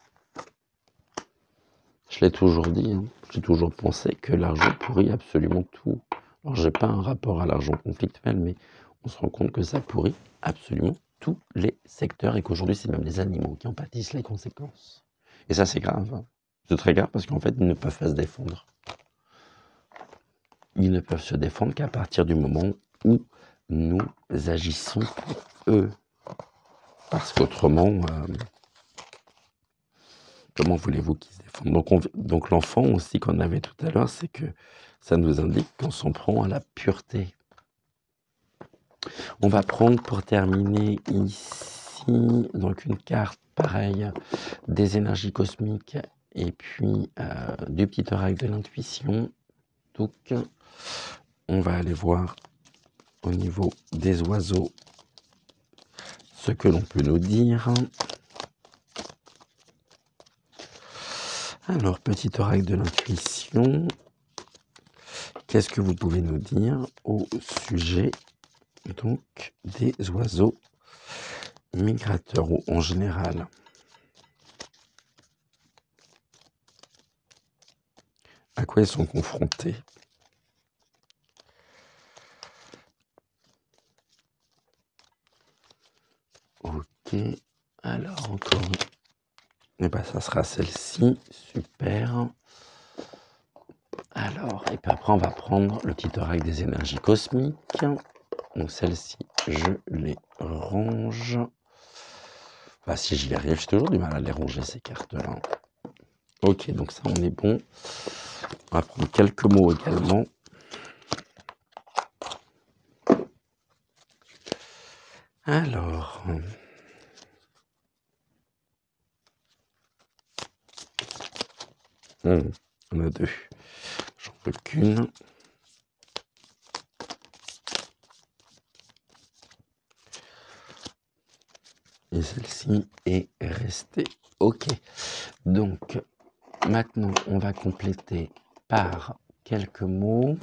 Je l'ai toujours dit, hein. J'ai toujours pensé que l'argent pourrit absolument tout. Alors j'ai pas un rapport à l'argent conflictuel, mais on se rend compte que ça pourrit absolument tous les secteurs et qu'aujourd'hui c'est même les animaux qui en pâtissent les conséquences. Et ça c'est grave, hein. C'est très grave parce qu'en fait ils ne peuvent pas se défendre. Ils ne peuvent se défendre qu'à partir du moment où nous agissons pour eux. Parce qu'autrement, comment voulez-vous qu'ils se défendent? Donc l'enfant aussi qu'on avait tout à l'heure, c'est que ça nous indique qu'on s'en prend à la pureté. On va prendre pour terminer ici, donc une carte pareille, des énergies cosmiques et puis du petit oracle de l'intuition. Donc on va aller voir au niveau des oiseaux ce que l'on peut nous dire. Alors, petit oracle de l'intuition, qu'est-ce que vous pouvez nous dire au sujet donc des oiseaux migrateurs ou en général? À quoi ils sont confrontés? Ok, alors encore. Et bien ça sera celle-ci, super. Alors, et puis après on va prendre le petit oracle des énergies cosmiques. Donc celle-ci, je les range. Enfin, si j'y arrive, j'ai toujours du mal à les ranger ces cartes-là. Ok, donc ça on est bon. On va prendre quelques mots également. Alors, On a deux. J'en veux qu'une. Et celle-ci est restée. OK. Donc, maintenant, on va compléter par quelques mots.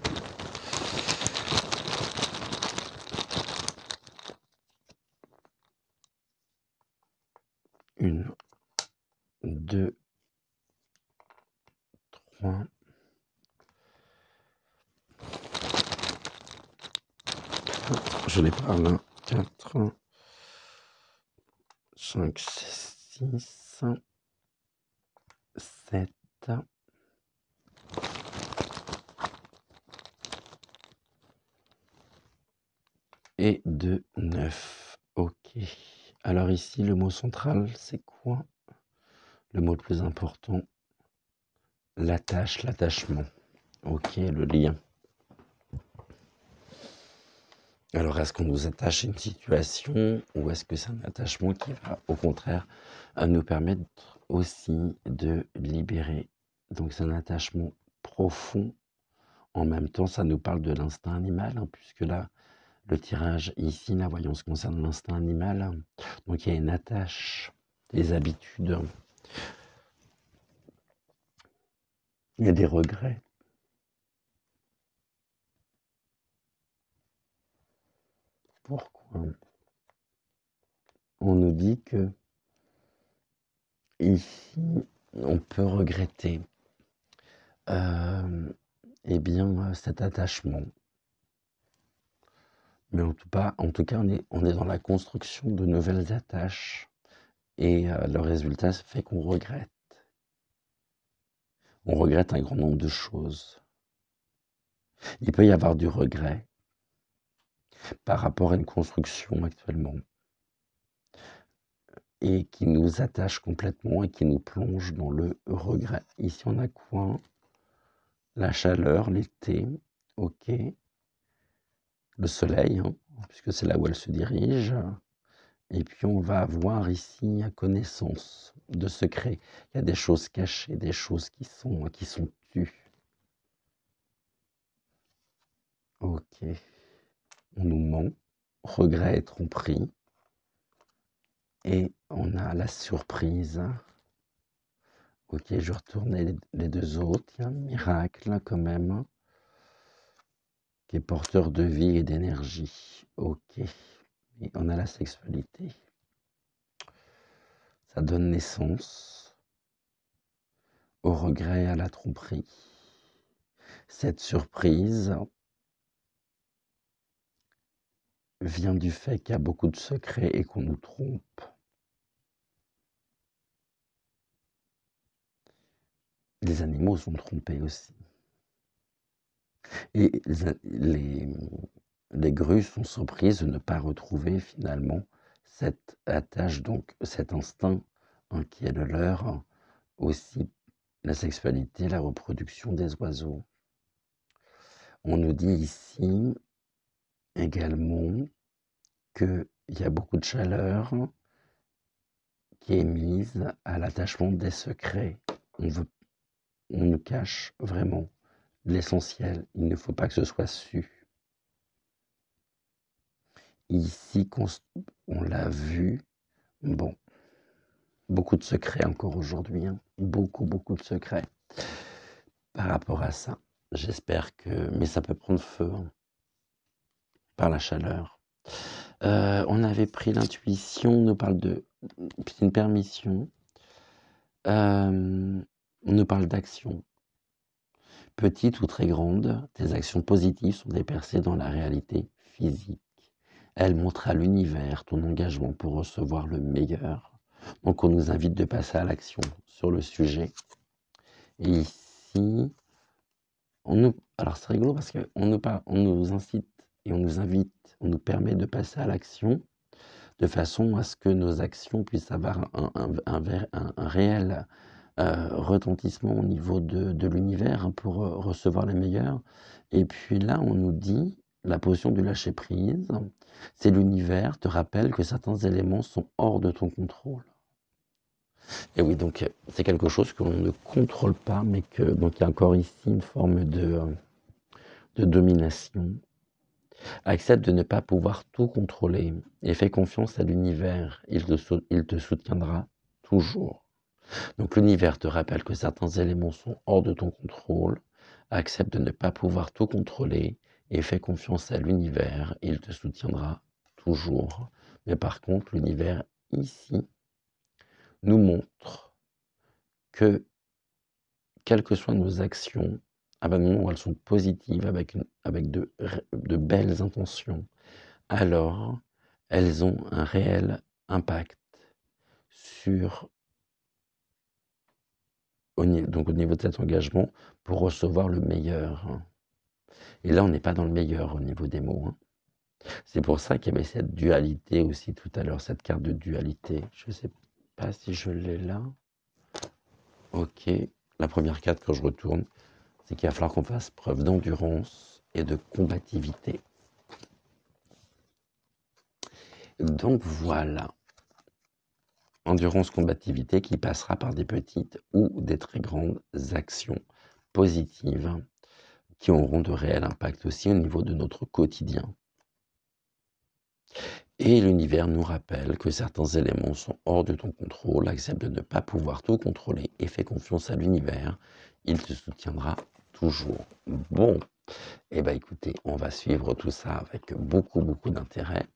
Une, deux, trois, je l'ai pas là, 4, 5, 6, 7, et 2, 9. OK. Alors ici, le mot central, c'est quoi? Le mot le plus important, l'attache, l'attachement. OK, le lien. Alors, est-ce qu'on nous attache à une situation ou est-ce que c'est un attachement qui va, au contraire, nous permettre aussi de libérer? Donc, c'est un attachement profond. En même temps, ça nous parle de l'instinct animal, hein, puisque là, le tirage ici, la voyance concerne l'instinct animal. Donc, il y a une attache, des habitudes, il y a des regrets. Pourquoi? On nous dit que ici, on peut regretter eh bien, cet attachement. Mais en tout cas, on est dans la construction de nouvelles attaches et le résultat fait qu'on regrette. On regrette un grand nombre de choses. Il peut y avoir du regret par rapport à une construction actuellement et qui nous attache complètement et qui nous plonge dans le regret. Ici, on a quoi? La chaleur, l'été, ok. Le soleil, hein, puisque c'est là où elle se dirige. Et puis on va avoir ici à connaissance de secrets. Il y a des choses cachées, des choses qui sont tues. Ok. On nous ment, regret et tromperie. Et on a la surprise. Ok, je vais retourner les deux autres. Il y a un miracle quand même, qui est porteur de vie et d'énergie. Ok. Et on a la sexualité. Ça donne naissance au regret et à la tromperie. Cette surprise vient du fait qu'il y a beaucoup de secrets et qu'on nous trompe. Les animaux sont trompés aussi. Et les grues sont surprises de ne pas retrouver finalement cette attache, donc cet instinct qui est le leur, aussi la sexualité, la reproduction des oiseaux. On nous dit ici également qu'il y a beaucoup de chaleur qui est mise à l'attachement des secrets. On nous cache vraiment l'essentiel. Il ne faut pas que ce soit su. Ici, on l'a vu, bon, beaucoup de secrets encore aujourd'hui, hein. Beaucoup de secrets par rapport à ça. J'espère que... Mais ça peut prendre feu, hein, par la chaleur. On avait pris l'intuition, on nous parle de... C'est une permission. On nous parle d'action. Petites ou très grandes, tes actions positives sont dépercées dans la réalité physique. Elles montrent à l'univers ton engagement pour recevoir le meilleur. Donc on nous invite de passer à l'action sur le sujet. Et ici, alors c'est rigolo parce qu'on nous incite et on nous invite, on nous permet de passer à l'action de façon à ce que nos actions puissent avoir un réel retentissement au niveau de l'univers, hein, pour recevoir les meilleurs. Et puis là, on nous dit, la potion du lâcher-prise, c'est l'univers te rappelle que certains éléments sont hors de ton contrôle. Et oui, donc c'est quelque chose que l'on ne contrôle pas, mais que donc il y a encore ici une forme de domination. Accepte de ne pas pouvoir tout contrôler et fais confiance à l'univers, il te soutiendra toujours. Donc l'univers te rappelle que certains éléments sont hors de ton contrôle. Accepte de ne pas pouvoir tout contrôler et fais confiance à l'univers, il te soutiendra toujours. Mais par contre, l'univers ici nous montre que, quelles que soient nos actions, à partir du moment où elles sont positives, avec de belles intentions, alors elles ont un réel impact sur, donc au niveau de cet engagement, pour recevoir le meilleur. Et là, on n'est pas dans le meilleur au niveau des mots. C'est pour ça qu'il y avait cette dualité aussi tout à l'heure, cette carte de dualité. Je ne sais pas si je l'ai là. Ok, la première carte que je retourne, c'est qu'il va falloir qu'on fasse preuve d'endurance et de combativité. Donc voilà, endurance, combativité qui passera par des petites ou des très grandes actions positives qui auront de réels impacts aussi au niveau de notre quotidien. Et l'univers nous rappelle que certains éléments sont hors de ton contrôle, accepte de ne pas pouvoir tout contrôler et fais confiance à l'univers, il te soutiendra toujours. Bon, eh bien écoutez, on va suivre tout ça avec beaucoup d'intérêt.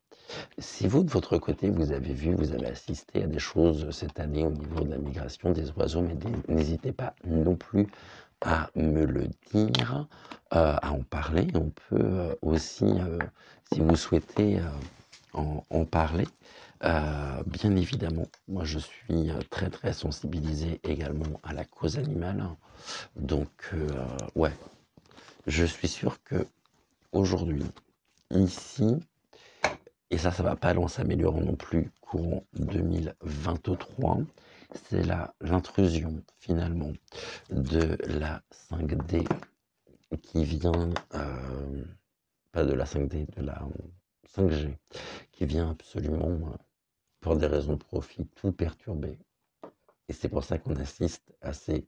Si vous, de votre côté, vous avez assisté à des choses cette année au niveau de la migration des oiseaux, mais n'hésitez pas non plus à me le dire, à en parler. On peut aussi, si vous souhaitez en parler, bien évidemment. Moi, je suis très sensibilisé également à la cause animale. Donc, ouais, je suis sûr que aujourd'hui, ici, et ça va pas en s'améliorant non plus courant 2023, c'est l'intrusion finalement de la 5D qui vient, pas de la 5D, de la 5G, qui vient absolument, pour des raisons de profit, tout perturber. Et c'est pour ça qu'on assiste à ces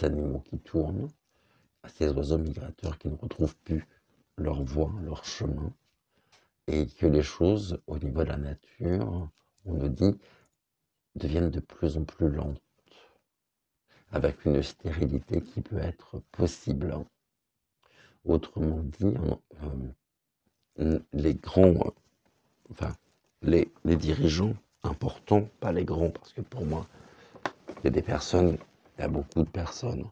animaux qui tournent, à ces oiseaux migrateurs qui ne retrouvent plus leur voie, leur chemin, et que les choses, au niveau de la nature, on nous dit, deviennent de plus en plus lentes, avec une stérilité qui peut être possible. Autrement dit, les grands, enfin, les dirigeants importants, pas les grands, parce que pour moi, il y a des personnes, il y a beaucoup de personnes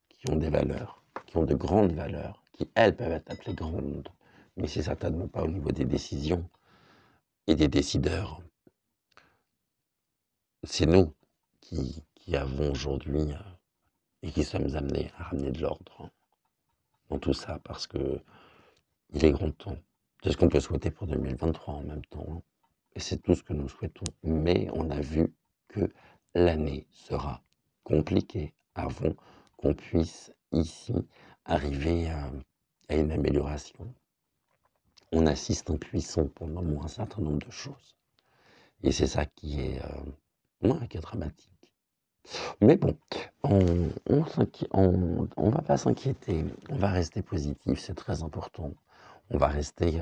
qui ont des valeurs, qui ont de grandes valeurs, qui, elles, peuvent être appelées grandes, mais c'est certainement pas au niveau des décisions et des décideurs. C'est nous qui avons aujourd'hui et qui sommes amenés à ramener de l'ordre dans tout ça, parce que il est grand temps. C'est ce qu'on peut souhaiter pour 2023 en même temps, et c'est tout ce que nous souhaitons. Mais on a vu que l'année sera compliquée avant qu'on puisse ici arriver à une amélioration. On assiste impuissant pour le moment à un certain nombre de choses. Et c'est ça qui est dramatique. Mais bon, on va pas s'inquiéter, on va rester positif, c'est très important. On va rester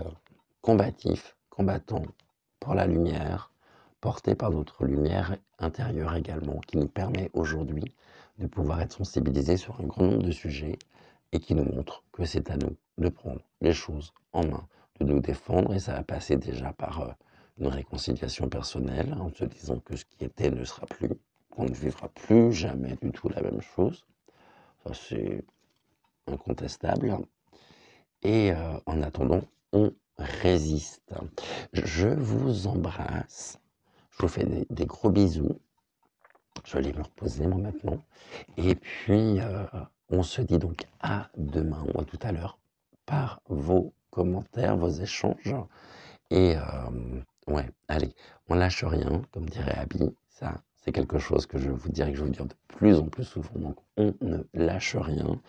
combatif, combattant pour la lumière, porté par notre lumière intérieure également, qui nous permet aujourd'hui de pouvoir être sensibilisés sur un grand nombre de sujets et qui nous montre que c'est à nous de prendre les choses en main, de nous défendre, et ça va passer déjà par une réconciliation personnelle, en se disant que ce qui était ne sera plus, qu'on ne vivra plus jamais du tout la même chose. Ça, c'est incontestable. Et en attendant, on résiste. Je vous embrasse. Je vous fais des gros bisous. Je vais aller me reposer moi maintenant. Et puis, on se dit donc à demain ou à tout à l'heure par vos commentaires, vos échanges. Et ouais, allez, on lâche rien, comme dirait Abby. Ça, c'est quelque chose que je vais vous dire et que je vais vous dire de plus en plus souvent. Donc, on ne lâche rien,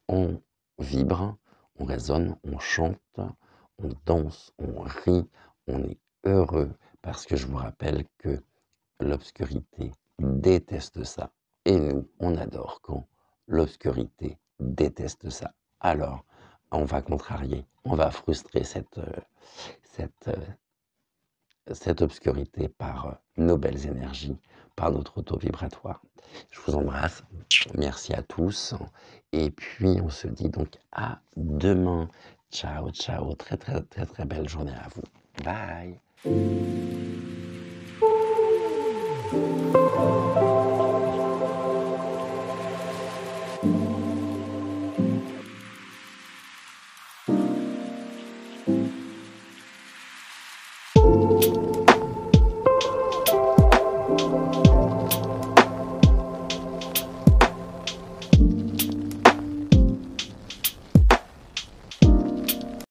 on vibre, on résonne, on chante, on danse, on rit, on est heureux, parce que je vous rappelle que l'obscurité déteste ça. Et nous, on adore quand l'obscurité déteste ça. Alors, on va contrarier, on va frustrer cette, cette obscurité par nos belles énergies, par notre taux vibratoire. Je vous embrasse, merci à tous, et puis on se dit donc à demain. Ciao, ciao, très très très très belle journée à vous. Bye.